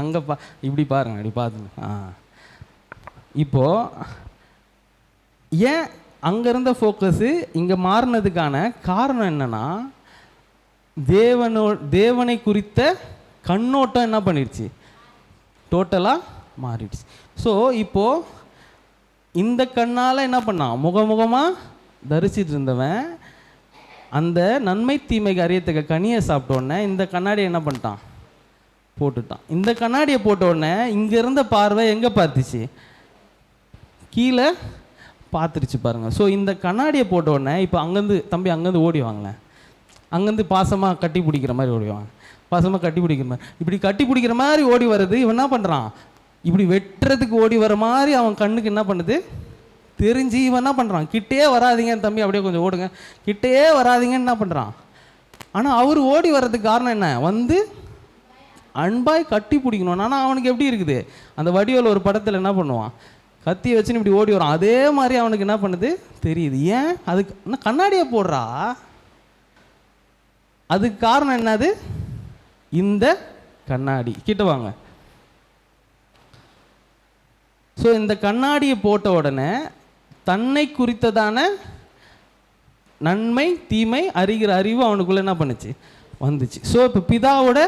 அங்கே இப்படி பாருங்க, இப்படி பார்த்துங்க. இப்போது ஏன் அங்கே இருந்த ஃபோக்கஸு இங்கே மாறினதுக்கான காரணம் என்னன்னா, தேவனை குறித்த கண்ணோட்டம் என்ன பண்ணிடுச்சு? டோட்டலாக மாறிடுச்சு. ஸோ இப்போது இந்த கண்ணால் என்ன பண்ணான்? முகமுகமாக தரிசிட்டு இருந்தவன் அந்த நன்மை தீமைக்கு அறியத்தக்க கனியை சாப்பிட்ட உடனே இந்த கண்ணாடியை என்ன பண்ணிட்டான், போட்டுட்டான். இந்த கண்ணாடியை போட்ட உடனே இங்கே இருந்த பார்வை எங்கே பார்த்துச்சு, கீழே பார்த்துருச்சு பாருங்க. ஸோ இந்த கண்ணாடியை போட்ட உடனே இப்போ அங்கேருந்து தம்பி அங்கேருந்து ஓடி வாங்களேன், அங்கேருந்து பாசமாக கட்டி பிடிக்கிற மாதிரி ஓடிவாங்க, பாசமாக கட்டி பிடிக்கிற மாதிரி, இப்படி கட்டி பிடிக்கிற மாதிரி ஓடி வர்றது. இவன் என்ன பண்ணுறான், இப்படி வெட்டுறதுக்கு ஓடி வர மாதிரி அவன் கண்ணுக்கு என்ன பண்ணுது தெரிஞ்சு இவன் என்ன பண்ணுறான், கிட்டே வராதிங்க தம்பி, அப்படியே கொஞ்சம் ஓடுங்க, கிட்டே வராதிங்கன்னு என்ன பண்ணுறான். ஆனால் அவர் ஓடி வர்றதுக்கு காரணம் என்ன, வந்து அன்பாய் கட்டி பிடிக்கணும். ஆனால் அவனுக்கு எப்படி இருக்குது, அந்த வடிவில் ஒரு படத்தில் என்ன பண்ணுவான், கத்தியை வச்சுன்னு இப்படி ஓடி வரான், அதே மாதிரி அவனுக்கு என்ன பண்ணுது தெரியுது. ஏன், அதுக்கு என்ன கண்ணாடியை போடுறா, அதுக்கு காரணம் என்னது, இந்த கண்ணாடி. கிட்ட வாங்க. ஸோ இந்த கண்ணாடியை போட்ட உடனே தன்னை குறித்ததான நன்மை தீமை அறிகிற அறிவு அவனுக்குள்ள என்ன பண்ணுச்சு, வந்துச்சு. ஸோ இப்போ பிதாவோட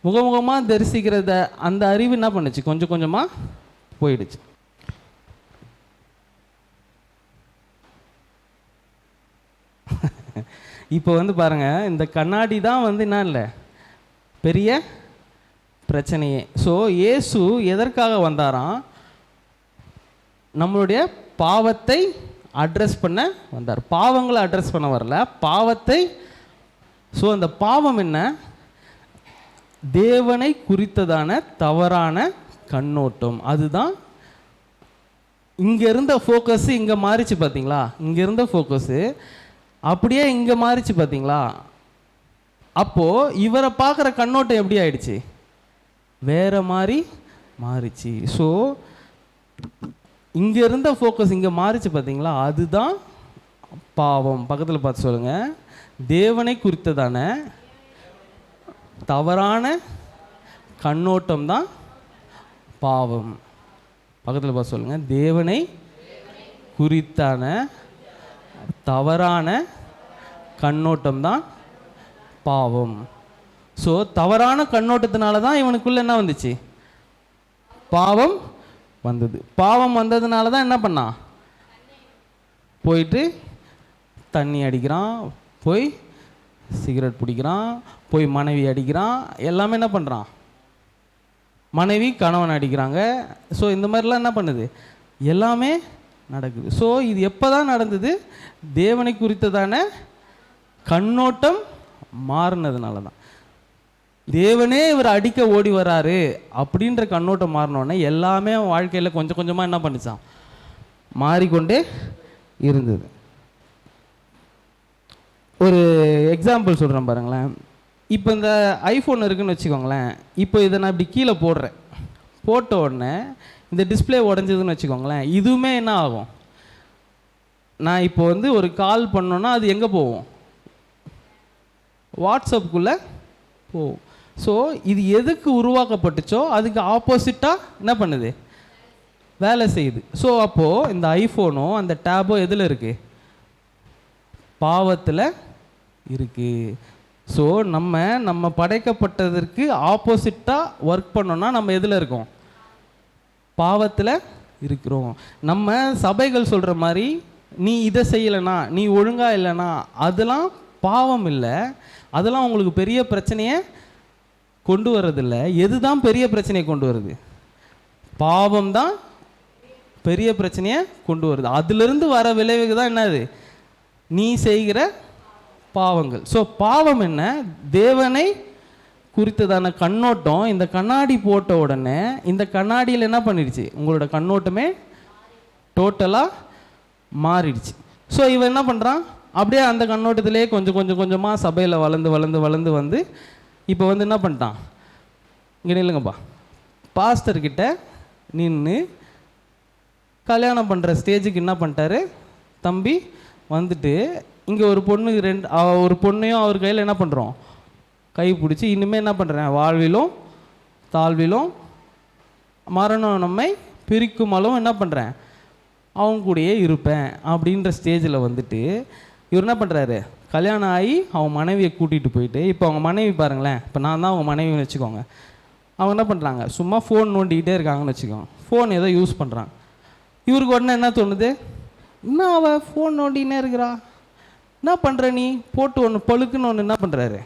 முகமுகமாக தரிசிக்கிறத அந்த அறிவு என்ன பண்ணுச்சு, கொஞ்சம் கொஞ்சமாக போயிடுச்சு. இப்போ வந்து பாருங்க, இந்த கண்ணாடி தான் வந்து என்ன இல்லை பெரிய பிரச்சனையே. ஸோ இயேசு எதற்காக வந்தாராம், நம்மளுடைய பாவத்தை அட்ரஸ் பண்ண வந்தார். பாவங்களை அட்ரஸ் பண்ண வரல, பாவத்தை. ஸோ அந்த பாவம் என்ன, தேவனை குறித்ததான தவறான கண்ணோட்டம். அதுதான் இங்கே இருந்த ஃபோக்கஸ் இங்கே மாறிச்சு பார்த்தீங்களா, இங்கே இருந்த ஃபோக்கஸு அப்படியே இங்கே மாறிச்சு பார்த்தீங்களா. அப்போது இவரை பார்க்குற கண்ணோட்டம் எப்படி ஆயிடுச்சு, வேற மாதிரி மாறிச்சு. ஸோ இங்கே இருந்த ஃபோக்கஸ் இங்கே மாறிச்சு பார்த்தீங்களா, அதுதான் பாவம். பக்கத்தில் பார்த்து சொல்லுங்கள், தேவனை குறித்ததான தவறான கண்ணோட்டம் தான் பாவம். பக்கத்தில் பார்த்து சொல்லுங்கள், தேவனை குறித்தான தவறான கண்ணோட்டம் தான் பாவம். ஸோ தவறான கண்ணோட்டத்தினால தான் இவனுக்குள்ள என்ன வந்துச்சு, பாவம் வந்தது. பாவம் வந்ததுனால தான் என்ன பண்ணான், போயிட்டு தண்ணி அடிக்கிறான், போய் சிகரெட் பிடிக்கிறான், போய் மனைவி அடிக்கிறான், எல்லாமே என்ன பண்ணுறான், மனைவி கணவன் அடிக்கிறாங்க. ஸோ இந்த மாதிரிலாம் என்ன பண்ணுது, எல்லாமே நடக்குது. ஸோ இது எப்போ தான் நடந்தது, தேவனை குறித்ததான கண்ணோட்டம் மாறினதுனால தான். தேவனே இவர் அடிக்க ஓடி வராரு அப்படின்ற கண்ணோட்டம் மாறினோடனே எல்லாமே வாழ்க்கையில் கொஞ்சம் கொஞ்சமாக என்ன பண்ணிச்சான், மாறிக்கொண்டே இருந்தது. ஒரு எக்ஸாம்பிள் சொல்கிறேன் பாருங்களேன். இப்போ இந்த ஐஃபோன் இருக்குதுன்னு வச்சுக்கோங்களேன். இப்போ இதை நான் இப்படி கீழே போடுறேன், போட்ட உடனே இந்த டிஸ்பிளே உடஞ்சதுன்னு வச்சுக்கோங்களேன். இதுவுமே என்ன ஆகும், நான் இப்போ வந்து ஒரு கால் பண்ணோன்னா அது எங்கே போகும், வாட்ஸ்அப்புக்குள்ளே போகும். ஸோ இது எதுக்கு உருவாக்கப்பட்டுச்சோ அதுக்கு ஆப்போசிட்டாக என்ன பண்ணுது, வேலை செய்யுது. ஸோ அப்போது இந்த ஐஃபோனோ அந்த டேபோ எதில் இருக்குது, பாவத்தில் இருக்குது. ஸோ நம்ம படைக்கப்பட்டதற்கு ஆப்போசிட்டாக ஒர்க் பண்ணோன்னா நம்ம எதில் இருக்கோம், பாவத்தில் இருக்கிறோம். நம்ம சபைகள் சொல்கிற மாதிரி நீ இதை செய்யலைனா, நீ ஒழுங்காக இல்லைனா, அதெல்லாம் பாவம் இல்லை, அதெல்லாம் உங்களுக்கு பெரிய பிரச்சனையை கொண்டு வர்றதில்லை. எது தான் பெரிய பிரச்சனையை கொண்டு வருது, பாவம் தான் பெரிய பிரச்சனையை கொண்டு வருது. அதிலிருந்து வர விளைவுக்கு தான் என்னது, நீ செய்கிற பாவங்கள். ஸோ பாவம் என்ன, தேவனை குறித்ததான கண்ணோட்டம். இந்த கண்ணாடி போட்ட உடனே இந்த கண்ணாடியில் என்ன பண்ணிடுச்சு, உங்களோட கண்ணோட்டமே டோட்டலாக மாறிடுச்சு. ஸோ இவன் என்ன பண்ணுறான், அப்படியே அந்த கண்ணோட்டத்திலே கொஞ்சம் கொஞ்சம் கொஞ்சமாக சபையில் வளர்ந்து வளர்ந்து வளர்ந்து வந்து இப்போ வந்து என்ன பண்ணிட்டான், இங்கே நில்லுங்கப்பா, பாஸ்டர்கிட்ட நின்று கல்யாணம் பண்ணுற ஸ்டேஜுக்கு என்ன பண்ணிட்டாரு தம்பி வந்துட்டு, இங்கே ஒரு பொண்ணுக்கு ஒரு பொண்ணையும் அவர் கையில் என்ன பண்ணுறோம், கை பிடிச்சி இனிமேல் என்ன பண்ணுறேன், வாழ்விலும் தாழ்விலும் மரணம் நம்மை பிரிக்குமாலும் என்ன பண்ணுறேன், அவங்க கூடயே இருப்பேன் அப்படின்ற ஸ்டேஜில் வந்துட்டு இவர் என்ன பண்ணுறாரு, கல்யாணம் ஆகி அவன் மனைவியை கூட்டிகிட்டு போயிட்டு, இப்போ அவங்க மனைவி பாருங்களேன், இப்போ நான் தான் அவங்க மனைவின்னு வச்சுக்கோங்க. அவங்க என்ன பண்ணுறாங்க, சும்மா ஃபோன் நோண்டிக்கிட்டே இருக்காங்கன்னு வச்சுக்கோங்க, ஃபோன் ஏதோ யூஸ் பண்ணுறாங்க. இவருக்கு உடனே என்ன தோணுது, இன்னும் அவள் ஃபோன் நோண்டினே இருக்கிறா, என்ன பண்ணுற நீ போட்டு ஒன்று பழுக்குன்னு ஒன்று என்ன பண்ணுறாரு,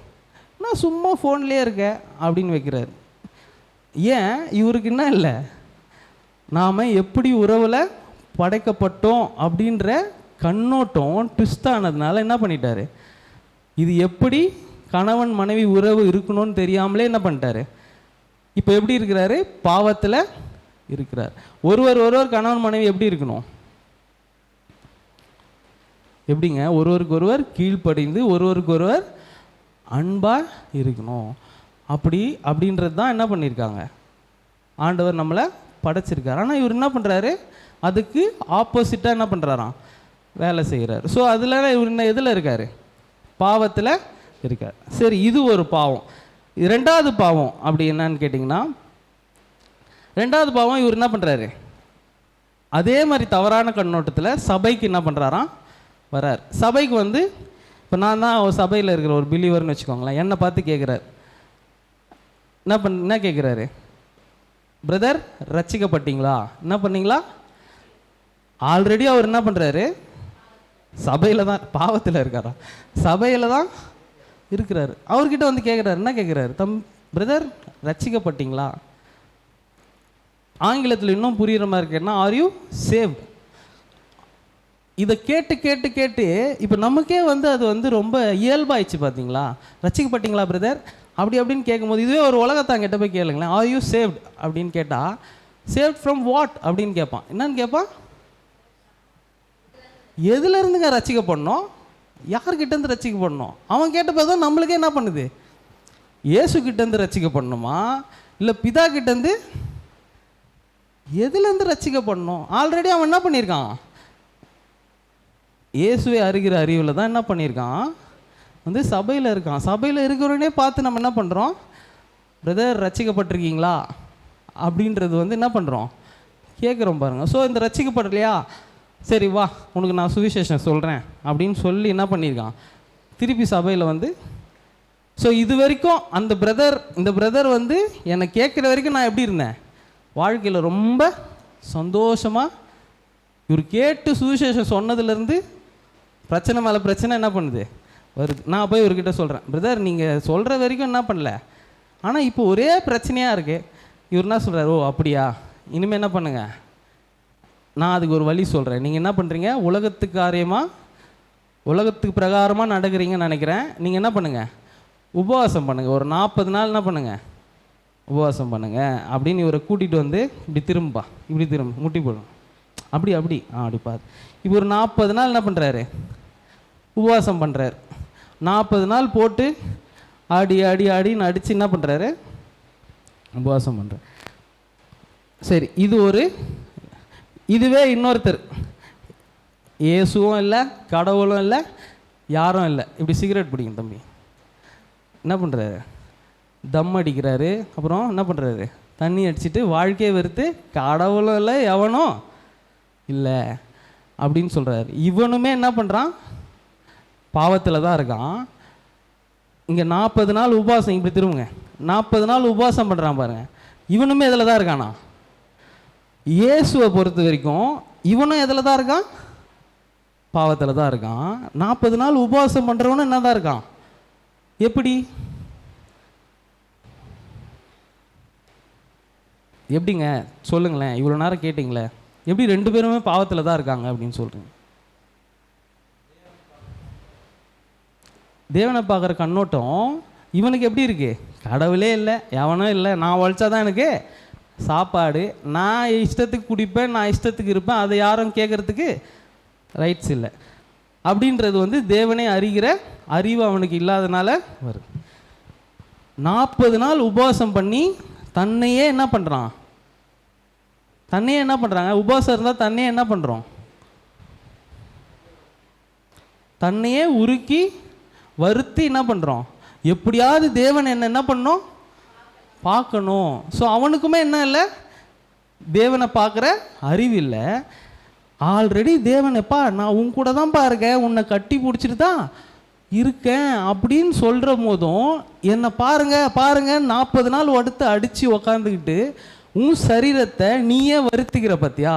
நான் சும்மா ஃபோன்லேயே இருக்கேன் அப்படின்னு வைக்கிறாரு. ஏன் இவருக்கு என்ன இல்லை, நாம் எப்படி உறவில் படைக்கப்பட்டோம் அப்படின்ற கண்ணோட்டம் ட்விஸ்ட் ஆனதுனால என்ன பண்ணிட்டாரு, இது எப்படி கணவன் மனைவி உறவு இருக்கணும்னு தெரியாமலே என்ன பண்ணிட்டாரு, இப்போ எப்படி இருக்கிறாரு, பாவத்தில் இருக்கிறார். ஒருவர் கணவன் மனைவி எப்படி இருக்கணும், எப்படிங்க, ஒருவருக்கு ஒருவர் கீழ்ப்படிந்து ஒருவருக்கு ஒருவர் அன்பாக இருக்கணும். அப்படின்றது தான் என்ன பண்ணியிருக்காங்க, ஆண்டவர் நம்மளை படைச்சிருக்காரு. ஆனால் இவர் என்ன பண்ணுறாரு, அதுக்கு ஆப்போசிட்டாக என்ன பண்ணுறாராம், வேலை செய்கிறார். ஸோ அதில் இவர் என்ன எதில் இருக்கார், பாவத்தில் இருக்கார். சரி, இது ஒரு பாவம். ரெண்டாவது பாவம் அப்படி என்னன்னு கேட்டிங்கன்னா, ரெண்டாவது பாவம் இவர் என்ன பண்ணுறாரு, அதே மாதிரி தவறான கண்ணோட்டத்தில் சபைக்கு என்ன பண்ணுறாராம், வரார். சபைக்கு வந்து இப்போ நான் தான் சபையில் இருக்கிற ஒரு பிலீவர்னு வச்சுக்கோங்களேன், என்னை பார்த்து கேட்குறாரு, என்ன கேட்குறாரு, பிரதர் ரட்சிக்கப்பட்டீங்களா, என்ன பண்ணீங்களா. ஆல்ரெடி அவர் என்ன பண்ணுறாரு, சபையில் தான் பாவத்தில் இருக்காரா, சபையில் தான் இருக்கிறாரு. அவர்கிட்ட வந்து கேட்குறாரு, என்ன கேட்குறாரு, பிரதர் ரட்சிக்கப்பட்டீங்களா. ஆங்கிலத்தில் இன்னும் புரிகிற மாதிரி இருக்கேன்னா, ஆர் யூ சேவ்ட். இதை கேட்டு கேட்டு கேட்டு இப்போ நமக்கே வந்து அது வந்து ரொம்ப இயல்பாயிடுச்சு பார்த்தீங்களா. ரட்சிக்கப்பட்டீங்களா பிரதர் அப்படின்னு கேட்கும்போது, இதுவே ஒரு உலகத்தாங்கிட்ட போய் கேளுங்களேன், ஆர் யூ சேவ்ட் அப்படின்னு கேட்டால், சேவ்ட் ஃப்ரம் வாட் அப்படின்னு கேட்பான். என்னன்னு கேட்பான், எதுல இருந்துங்க ரட்சிக்கப்படணும், யார்கிட்டேருந்து ரட்சிக்கப்படணும். அவன் கேட்டப்போ தான் நம்மளுக்கே என்ன பண்ணுது, இயேசு கிட்டேருந்து ரட்சிக்கப்படணுமா இல்லை பிதா கிட்டேருந்து, எதுலேருந்து ரட்சிக்கப்படணும். ஆல்ரெடி அவன் என்ன பண்ணியிருக்கான், இயேசுவை அறிகிற அறிவில் தான் என்ன பண்ணியிருக்கான், வந்து சபையில் இருக்கான். சபையில் இருக்கிறவனே பார்த்து நம்ம என்ன பண்ணுறோம், பிரதர் ரட்சிக்கப்பட்டிருக்கீங்களா அப்படின்றது வந்து என்ன பண்ணுறோம், கேட்குறோம் பாருங்கள். ஸோ இந்த ரட்சிக்கப்படலையா, சரி வா உனக்கு நான் சுவிசேஷம் சொல்கிறேன் அப்படின்னு சொல்லி என்ன பண்ணியிருக்கான், திருப்பி சபையில் வந்து. ஸோ இது வரைக்கும் இந்த பிரதர் வந்து என்னை கேட்குற வரைக்கும் நான் எப்படி இருந்தேன், வாழ்க்கையில் ரொம்ப சந்தோஷமாக. இவர் கேட்டு சுவிசேஷம் சொன்னதுலேருந்து பிரச்சனை மேலே பிரச்சனை என்ன பண்ணுது வருது. நான் போய் இவர்கிட்ட சொல்கிறேன், பிரதர் நீங்கள் சொல்கிற வரைக்கும் என்ன பண்ணல, ஆனால் இப்போ ஒரே பிரச்சனையாக இருக்குது. இவர் என்ன சொல்கிறார், ஓ அப்படியா, இனிமேல் என்ன பண்ணுங்க, நான் அதுக்கு ஒரு வழி சொல்கிறேன். நீங்கள் என்ன பண்ணுறீங்க, உலகத்துக்கு பிரகாரமாக நடக்கிறீங்கன்னு நினைக்கிறேன். நீங்கள் என்ன பண்ணுங்கள், உபவாசம் பண்ணுங்கள், ஒரு 40 நாள் என்ன பண்ணுங்கள், உபவாசம் பண்ணுங்கள் அப்படின்னு இவரை கூட்டிகிட்டு வந்து இப்படி திரும்ப முட்டி போடும், அப்படி அப்படி பார்த்து இப்போ ஒரு 40 நாள் என்ன பண்ணுறாரு, உபவாசம் பண்ணுறாரு. 40 நாள் போட்டு அடின்னு அடித்து என்ன பண்ணுறாரு, உபவாசம் பண்ணுறாரு. சரி, இதுவே இன்னொருத்தர், இயேசுவும் இல்லை கடவுளும் இல்லை யாரும் இல்லை, இப்படி சிகரெட் பிடிக்கும் தம்பி, என்ன பண்ணுறாரு, தம் அடிக்கிறாரு. அப்புறம் என்ன பண்ணுறாரு, தண்ணி அடிச்சுட்டு வாழ்க்கையை வெறுத்து கடவுளும் இல்லை எவனும் இல்லை அப்படின்னு சொல்கிறாரு. இவனுமே என்ன பண்ணுறான், பாவத்தில் தான் இருக்கான். இங்கே 40 நாள் உபவாசம், இப்படி திரும்புங்க, 40 நாள் உபவாசம் பண்ணுறான் பாருங்க. இவனுமே இதில் தான் இருக்கானா, இயேசுவை பொறுத்த வரைக்கும் இவனும் எதில் தான் இருக்கான், பாவத்தில் தான் இருக்கான். 40 நாள் உபவாசம் பண்ணுறவனும் என்ன தான் இருக்கான், எப்படிங்க சொல்லுங்களேன், இவ்வளோ நேரம் கேட்டிங்களே, எப்படி 2 பேருமே பாவத்தில் தான் இருக்காங்க அப்படின்னு சொல்கிறீங்க. தேவனை பார்க்குற கண்ணோட்டம் இவனுக்கு எப்படி இருக்கு, கடவுளே இல்லை எவனும் இல்லை, நான் உழைச்சாதான் எனக்கு சாப்பாடு, நான் இஷ்டத்துக்கு குடிப்பேன், நான் இஷ்டத்துக்கு இருப்பேன், அதை யாரும் கேட்குறதுக்கு ரைட்ஸ் இல்லை அப்படின்றது வந்து தேவனே அறிகிற அறிவு அவனுக்கு இல்லாதனால வருது. 40 நாள் உபவாசம் பண்ணி தன்னையே என்ன பண்ணுறாங்க, உபவாசம் இருந்தால் தன்னையே என்ன பண்ணுறோம், தன்னையே உருக்கி வருத்தி என்ன பண்ணுறோம், எப்படியாவது தேவன் என்ன பண்ணணும், பார்க்கணும். ஸோ அவனுக்குமே என்ன இல்லை, தேவனை பார்க்குற அறிவு இல்லை. ஆல்ரெடி தேவன் எப்பா நான் உன் கூட தான்ப்பா இருக்கேன், உன்னை கட்டி பிடிச்சிட்டு தான் இருக்கேன் அப்படின்னு சொல்கிற போதும் என்னை பாருங்க 40 நாள் அடித்து உக்காந்துக்கிட்டு உன் சரீரத்தை நீயே வருத்திக்கிற பார்த்தியா,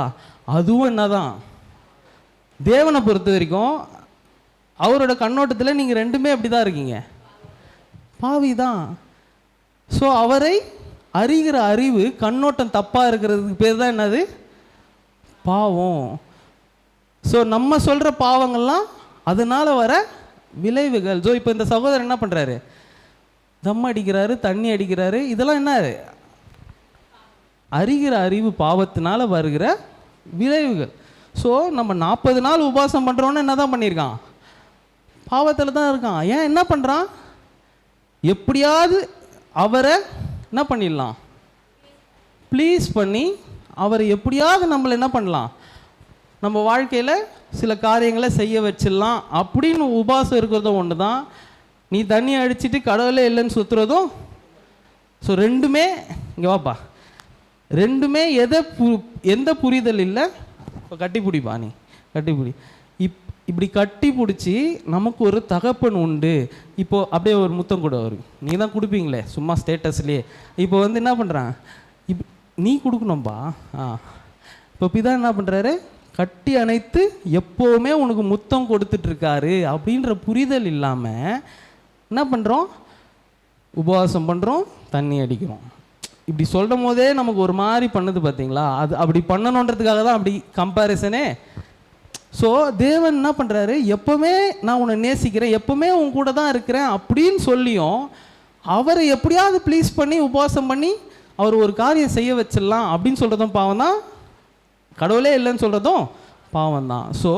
அதுவும் என்னதான் தேவனை பொறுத்த வரைக்கும் அவரோட கண்ணோட்டத்தில் நீங்கள் ரெண்டுமே அப்படி தான் இருக்கீங்க, பாவி தான். ஸோ அவரை அறிகிற அறிவு கண்ணோட்டம் தப்பாக இருக்கிறதுக்கு பேர் தான் என்னது? பாவம். ஸோ நம்ம சொல்கிற பாவங்கள்லாம் அதனால் வர விளைவுகள். ஸோ இப்போ இந்த சகோதரர் என்ன பண்ணுறாரு? தம் அடிக்கிறாரு, தண்ணி அடிக்கிறாரு. இதெல்லாம் என்ன? அறிகிற அறிவு பாவத்தினால வருகிற விளைவுகள். ஸோ நம்ம 40 நாள் உபவாசம் பண்ணுறோன்னு என்ன தான் பண்ணியிருக்கான்? பாவத்தில் தான் இருக்கான். ஏன் என்ன பண்ணுறான்? எப்படியாவது அவரை என்ன பண்ணிடலாம், ப்ளீஸ் பண்ணி அவரை எப்படியாவது நம்மளை என்ன பண்ணலாம், நம்ம வாழ்க்கையில் சில காரியங்களை செய்ய வச்சிடலாம் அப்படின்னு உபவாசம் இருக்கிறதும் ஒன்று தான். நீ தண்ணி அடிச்சுட்டு கடவுளே இல்லைன்னு சுற்றுறதும். ஸோ ரெண்டுமே இங்கே வாப்பா, ரெண்டுமே எந்த புரிதல் இல்லை. இப்போ கட்டிப்பிடிப்பா, நீ கட்டிப்பிடி. இப்படி கட்டி பிடிச்சி நமக்கு ஒரு தகப்பன் உண்டு. இப்போது அப்படியே ஒரு முத்தம் கூட வரும். நீ தான் கொடுப்பீங்களே சும்மா ஸ்டேட்டஸ்லேயே. இப்போ வந்து என்ன பண்ணுறான்? நீ கொடுக்கணும்பா. இப்போ பிதா என்ன பண்ணுறாரு? கட்டி அணைத்து எப்போவுமே உனக்கு முத்தம் கொடுத்துட்ருக்காரு அப்படின்ற புரிதல் இல்லாமல் என்ன பண்ணுறோம்? உபவாசம் பண்ணுறோம், தண்ணி அடிக்கிறோம். இப்படி சொல்லும் போதே நமக்கு ஒரு மாதிரி பண்ணுது பார்த்தீங்களா? அது அப்படி பண்ணணுன்றதுக்காக தான் அப்படி கம்பேரிசனே. ஸோ தேவன் என்ன பண்ணுறாரு? எப்போவுமே நான் உன்னை நேசிக்கிறேன், எப்போவுமே உன் கூட தான் இருக்கிறேன் அப்படின்னு சொல்லியும் அவரை எப்படியாவது ப்ளீஸ் பண்ணி உபவாசம் பண்ணி அவர் ஒரு காரியம் செய்ய வச்சிடலாம் அப்படின்னு சொல்கிறதும் பாவம் தான். கடவுளே இல்லைன்னு சொல்கிறதும் பாவம் தான். ஸோ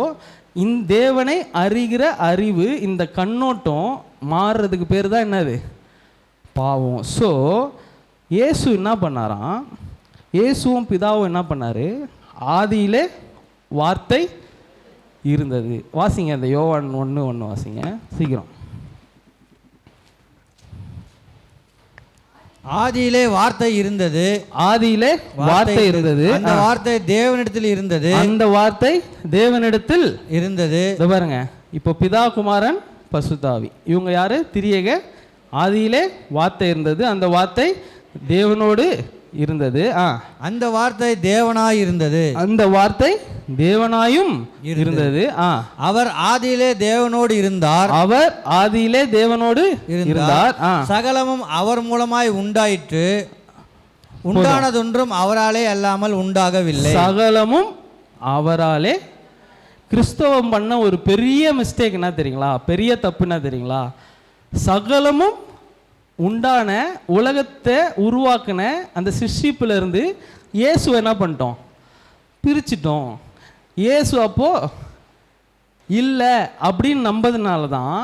இந்த தேவனை அறிகிற அறிவு, இந்த கண்ணோட்டம் மாறுறதுக்கு பேர் தான் என்னது? பாவம். ஸோ இயேசு என்ன பண்ணாராம்? இயேசுவும் பிதாவும் என்ன பண்ணார்? ஆதியிலே வார்த்தை இருந்தது. வாசிங்க அந்த யோவான் 1:1 வாசிங்க சீக்கிரம். ஆதியிலே வார்த்தை இருந்தது, ஆதியிலே வார்த்தை இருந்தது, அந்த வார்த்தை தேவனிடத்தில் இருந்தது, அந்த வார்த்தை தேவனிடத்தில் இருந்தது. இத பாருங்க, இப்போ பிதா, குமாரன், பசுத்தாவி, இவங்க யாரு? திரியேக. ஆதியிலே வார்த்தை இருந்தது, அந்த வார்த்தை தேவனோடு இருந்தது, அந்த வார்த்தை தேவனாய் இருந்தது, அந்த வார்த்தை தேவனாயும் இருந்தது. அவர் ஆதியிலே தேவனோடு இருந்தார், அவர் ஆதியிலே தேவனோடு இருந்தார். சகலமும் அவர் மூலமாய் உண்டாயிற்று, உண்டானதொன்றும் அவராலே அல்லாமல் உண்டாகவில்லை. சகலமும் அவராலே. கிறிஸ்தவம் பண்ண ஒரு பெரிய மிஸ்டேக் என்ன தெரியுங்களா? பெரிய தப்புன்னா தெரியுங்களா? சகலமும் உண்டான உலகத்தை உருவாக்குன அந்த சிருஷ்டிப்புல இருந்து இயேசு என்ன பண்ணிட்டோம்? பிரிச்சிட்டோம். இயேசு அப்போ இல்லை அப்படின்னு நம்பதுனால தான்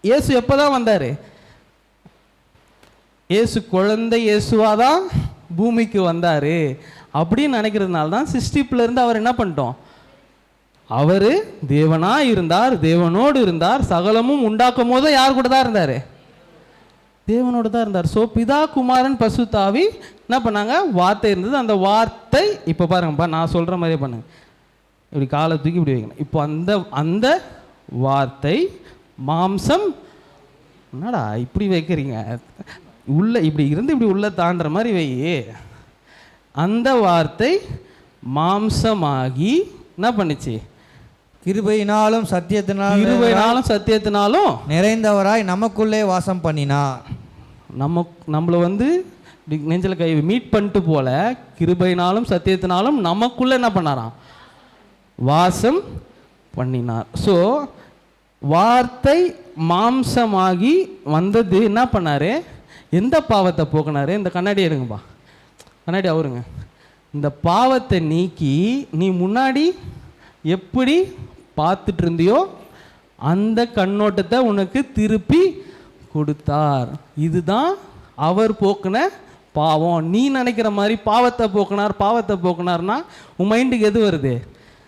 இயேசு எப்போ தான் வந்தார்? இயேசு குழந்தை இயேசுவாதான் பூமிக்கு வந்தார் அப்படின்னு நினைக்கிறதுனால தான் சிருஷ்டிப்புல இருந்து அவர் என்ன பண்ணிட்டோம்? அவர் தேவனாக இருந்தார், தேவனோடு இருந்தார், சகலமும் உண்டாக்கும் போது யார் கூட தான் இருந்தார்? தேவனோடு தான் இருந்தார். ஸோ பிதா, குமாரன், பசுத்தாவி என்ன பண்ணாங்க? வார்த்தை இருந்தது, அந்த வார்த்தை. இப்போ பாருங்கப்பா, நான் சொல்கிற மாதிரியே பண்ணுங்க. இப்படி காலை தூக்கி இப்படி வைக்கணும். இப்போ அந்த வார்த்தை மாம்சம். என்னடா இப்படி வைக்கிறீங்க? உள்ள இப்படி இருந்து இப்படி உள்ள தாண்டுற மாதிரி வை. அந்த வார்த்தை மாம்சமாகி என்ன பண்ணுச்சு? கிருபையினாலும் சத்தியத்தினாலும் நிறைந்தவராய் நமக்குள்ளே வாசம் பண்ணினார். நம்மளை வந்து நெஞ்சில் கை மீட் பண்ணிட்டு போல கிருபையினாலும் சத்தியத்தினாலும் நமக்குள்ளே என்ன பண்ணாராம்? வாசம் பண்ணினார். ஸோ வார்த்தை மாம்சமாகி வந்தது என்ன பண்ணாரு? எந்த பாவத்தை போக்குனாரு? இந்த கண்ணாடி எடுங்கப்பா, கண்ணாடி அவருங்க. இந்த பாவத்தை நீக்கி நீ முன்னாடி எப்படி பார்த்துட்டு இருந்தியோ அந்த கண்ணோட்டத்தை உனக்கு திருப்பி கொடுத்தார். இதுதான் அவர் போக்குன பாவம். நீ நினைக்கிற மாதிரி பாவத்தை போக்குனார்னா உன் மைண்டுக்கு எது வருது?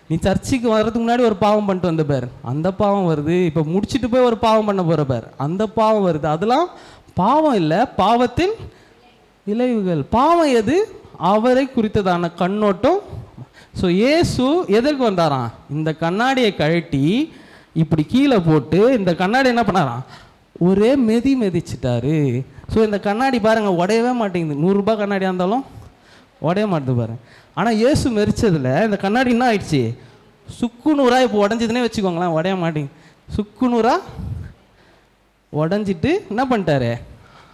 நீ சர்ச்சுக்கு வர்றதுக்கு முன்னாடி ஒரு பாவம் பண்ணிட்டு வந்த பேர், அந்த பாவம் வருது. இப்போ முடிச்சுட்டு போய் ஒரு பாவம் பண்ண போகிற பேர், அந்த பாவம் வருது. அதெல்லாம் பாவம் இல்லை, பாவத்தின் விளைவுகள். பாவம் எது? அவரை குறித்ததான கண்ணோட்டம். ஸோ இயேசு எதற்கு வந்தாராம்? இந்த கண்ணாடியை கழட்டி இப்படி கீழே போட்டு இந்த கண்ணாடி என்ன பண்ணாராம்? ஒரே மிதிச்சிட்டாரு. ஸோ இந்த கண்ணாடி பாருங்கள் உடையவே மாட்டேங்குது. 100 ரூபாய் கண்ணாடியாக இருந்தாலும் உடைய மாட்டேது பாருங்க. ஆனால் இயேசு மெரிச்சதில் இந்த கண்ணாடி என்ன ஆயிடுச்சு? சுக்கு நூறாக இப்போ உடஞ்சதுன்னே வச்சுக்கோங்களேன், உடைய மாட்டேங்குது. சுக்குநூறா உடஞ்சிட்டு என்ன பண்ணிட்டாரு,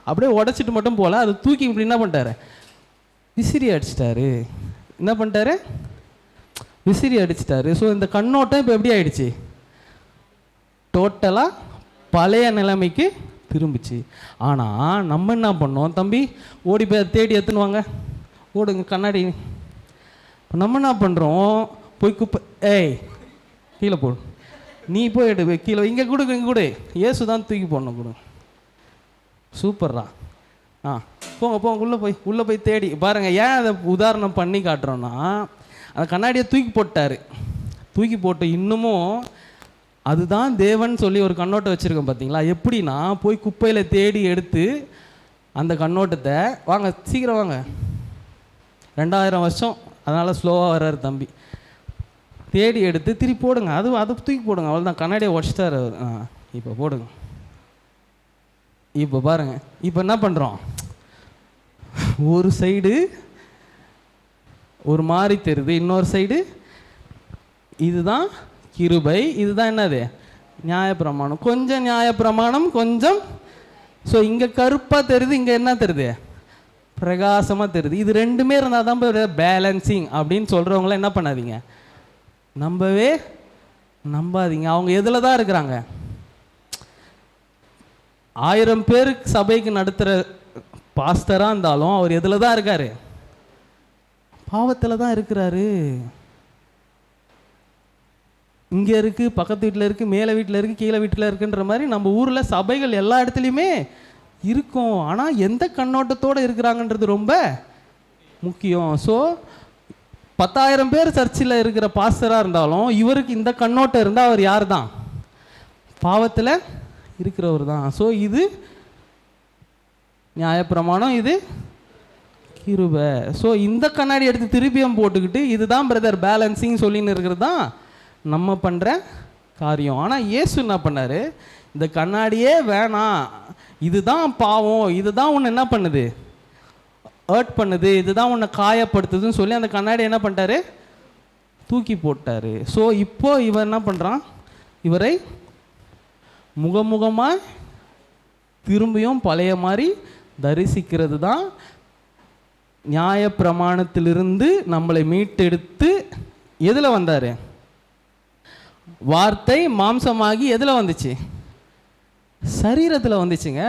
அப்படியே உடச்சிட்டு மட்டும் போல, அதை தூக்கி இப்படி என்ன பண்ணிட்டாரு, விசிறி அடிச்சிட்டாரு. என்ன பண்ணிட்டாரு, விசிறி அடிச்சிட்டாரு. ஸோ இந்த கண்ணோட்டம் இப்போ எப்படி ஆயிடுச்சு, டோட்டலாக பழைய நிலைமைக்கு திரும்பிச்சு. ஆனால் நம்ம என்ன பண்ணோம், தம்பி ஓடி போய் தேடி எடுத்துன்னு வாங்க, ஓடுங்க கண்ணாடி. நம்ம என்ன பண்ணுறோம், போய் குப்பை, ஏய் கீழே போடு, நீ போய் எடு கீழே, இங்கே கொடு, இங்கே கொடு, ஏசு தான் தூக்கி போடணும், கொடு. சூப்பர்ரா. போங்க போங்க, உள்ளே போய் தேடி பாருங்கள். ஏன் அதை உதாரணம் பண்ணி காட்டுறோன்னா, அந்த கண்ணாடியை தூக்கி போட்டார். தூக்கி போட்டு இன்னமும் அதுதான் தேவன் சொல்லி ஒரு கண்ணோட்டம் வச்சுருக்கோம் பார்த்தீங்களா. எப்படின்னா, போய் குப்பையில் தேடி எடுத்து அந்த கண்ணோட்டத்தை, வாங்க சீக்கிரம் வாங்க, 2000 வருஷம், அதனால் ஸ்லோவாக வர்றாரு தம்பி, தேடி எடுத்து திருப்பி போடுங்க, அதை தூக்கி போடுங்க, அவ்வளோதான், கண்ணாடியை உடச்சிட்டார் அவர். இப்போ போடுங்க. இப்போ பாருங்கள், இப்போ என்ன பண்ணுறோம், ஒரு சைடு ஒரு மாதிரி தெரியுது, இன்னொரு சைடு இதுதான் கிருபை, இதுதான் என்னது நியாயப்பிரமாணம். கொஞ்சம் நியாயப்பிரமாணம் கொஞ்சம், ஸோ இங்கே கருப்பாக தெரியுது, இங்கே என்ன தெரியுது, பிரகாசமாக தெரியுது. இது ரெண்டுமே இருந்தால் தான் பேலன்சிங் அப்படின்னு சொல்கிறவங்களாம் என்ன பண்ணாதீங்க, நம்பாதீங்க. அவங்க எதில் தான் இருக்கிறாங்க, 1000 பேருக்கு சபைக்கு நடத்துகிற பாஸ்டராக இருந்தாலும் அவர் எதில் தான் இருக்காரு, பாவத்தில் தான் இருக்கிறாரு. இங்கே இருக்குது, பக்கத்து வீட்டில் இருக்குது, மேலே வீட்டில் இருக்குது, கீழே வீட்டில் இருக்குன்ற மாதிரி நம்ம ஊரில் சபைகள் எல்லா இடத்துலையுமே இருக்கும். ஆனால் எந்த கண்ணோட்டத்தோடு இருக்கிறாங்கன்றது ரொம்ப முக்கியம். ஸோ 10,000 பேர் சர்ச்சில் இருக்கிற பாஸ்டராக இருந்தாலும் இவருக்கு இந்த கண்ணோட்டம் இருந்தால் அவர் யார் தான், பாவத்தில் இருக்கிறவர் தான். ஸோ இது நியாயப்பிரமாணம், இது கிருபை. ஸோ இந்த கண்ணாடி எடுத்து திருப்பியும் போட்டுக்கிட்டு இதுதான் பிரதர் பேலன்சிங் சொல்லின்னு இருக்கிறது தான் நம்ம பண்ணுற காரியம். ஆனால் இயேசு என்ன பண்ணார், இந்த கண்ணாடியே வேணாம், இதுதான் பாவம், இதுதான் உன்னை என்ன பண்ணுது, ஹர்ட் பண்ணுது, இதுதான் உன்னை காயப்படுத்துதுன்னு சொல்லி அந்த கண்ணாடி என்ன பண்ணிட்டாரு, தூக்கி போட்டார். ஸோ இப்போ இவன் என்ன பண்ணுறான், இவரை முகமுகமாக திரும்பியும் பழைய மாதிரி தரிசிக்கிறது தான் நியாயப்பிரமாணத்திலிருந்து நம்மளை மீட்டெடுத்து எதில் வந்தார், வார்த்தை மாம்சமாகி எதில் வந்துச்சு, சரீரத்தில் வந்துச்சுங்க.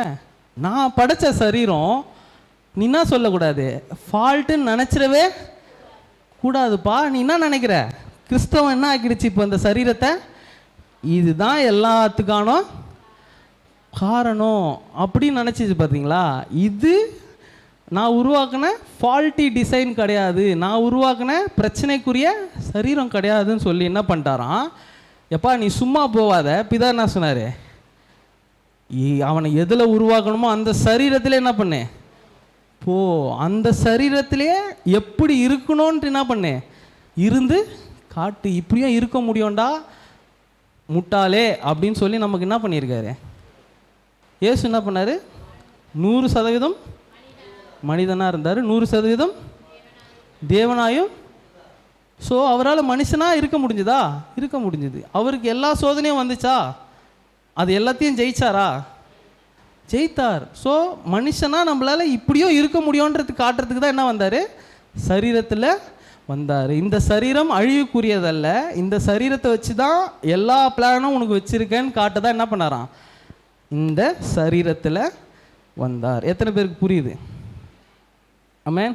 நான் படைச்ச சரீரம் நீ என்ன சொல்லக்கூடாது, ஃபால்ட்டுன்னு நினச்சிடவே கூடாதுப்பா. நீ என்ன நினைக்கிற, கிறிஸ்தவம் என்ன ஆக்கிடுச்சு இப்போ இந்த சரீரத்தை, இதுதான் எல்லாத்துக்கான காரணம் அப்படின்னு நினச்சிச்சு பார்த்தீங்களா. இது நான் உருவாக்கின ஃபால்ட்டி டிசைன் கிடையாது, நான் உருவாக்கின பிரச்சனைக்குரிய சரீரம் கிடையாதுன்னு சொல்லி என்ன பண்ணிட்டாராம், எப்பா நீ சும்மா போவாத, பிதா என்ன சொன்னார், அவனை எதில் உருவாக்கணுமோ அந்த சரீரத்தில் என்ன பண்ணு போ, அந்த சரீரத்திலே எப்படி இருக்கணும்ன்ட்டு என்ன பண்ணு இருந்து காட்டு. இப்படியும் இருக்க முடியும்டா முட்டாளே அப்படின்னு சொல்லி நமக்கு என்ன பண்ணியிருக்காரு இயேசு. என்ன பண்ணார், 100% மனிதனாக இருந்தார், 100% தேவனாயும். ஸோ அவரால் மனுஷனாக இருக்க முடிஞ்சுதா, இருக்க முடிஞ்சுது. அவருக்கு எல்லா சோதனையும் வந்துச்சா, அது எல்லாத்தையும் ஜெயிச்சாரா, ஜெயித்தார். ஸோ மனுஷனாக நம்மளால் இப்படியும் இருக்க முடியுன்றது காட்டுறதுக்கு தான் என்ன வந்தார், சரீரத்தில் வந்தார். இந்த சரீரம் அழிவுக்குரியதல்ல, இந்த சரீரத்தை வச்சு தான் எல்லா பிளானும் உனக்கு வச்சுருக்கேன்னு காட்ட தான் என்ன பண்ணாராம், இந்த சரீரத்தில் வந்தார். எத்தனை பேருக்கு புரியுது? ஆமென்.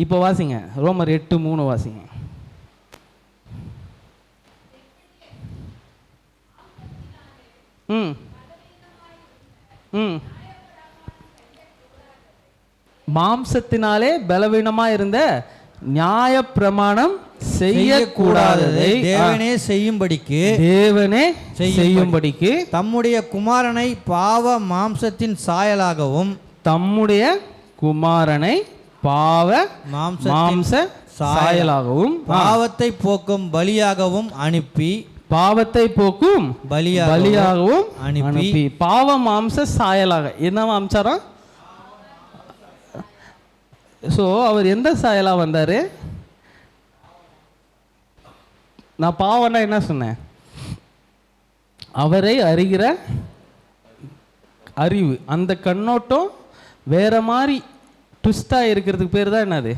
இப்போ வாசிங்க, ரோமர் 8:3 வாசிங்க. மாம்சத்தினாலே பலவீனமா இருந்த நியாய பிரமாணம் செய்யக்கூடாததை தேவனே செய்யும்படிக்கு தம்முடைய குமாரனை பாவ மாம்சத்தின் சாயலாகவும் மாம்ச சாயலாகவும் பாவத்தை போக்கும் பலியாகவும் அனுப்பி பலியாகவும் அனுப்பி பாவ மாம்ச சாயலாக என்ன அம்சாரம். ஸோ அவர் எந்த சாயலாக வந்தார், நான் பாவம்னா என்ன சொன்னேன்? அவரை அறிகிற அறிவு. அந்த கண்ணோட்டம் வேற மாதிரி ட்விஸ்டாக இருக்கிறதுக்கு பேர் தான் என்னது?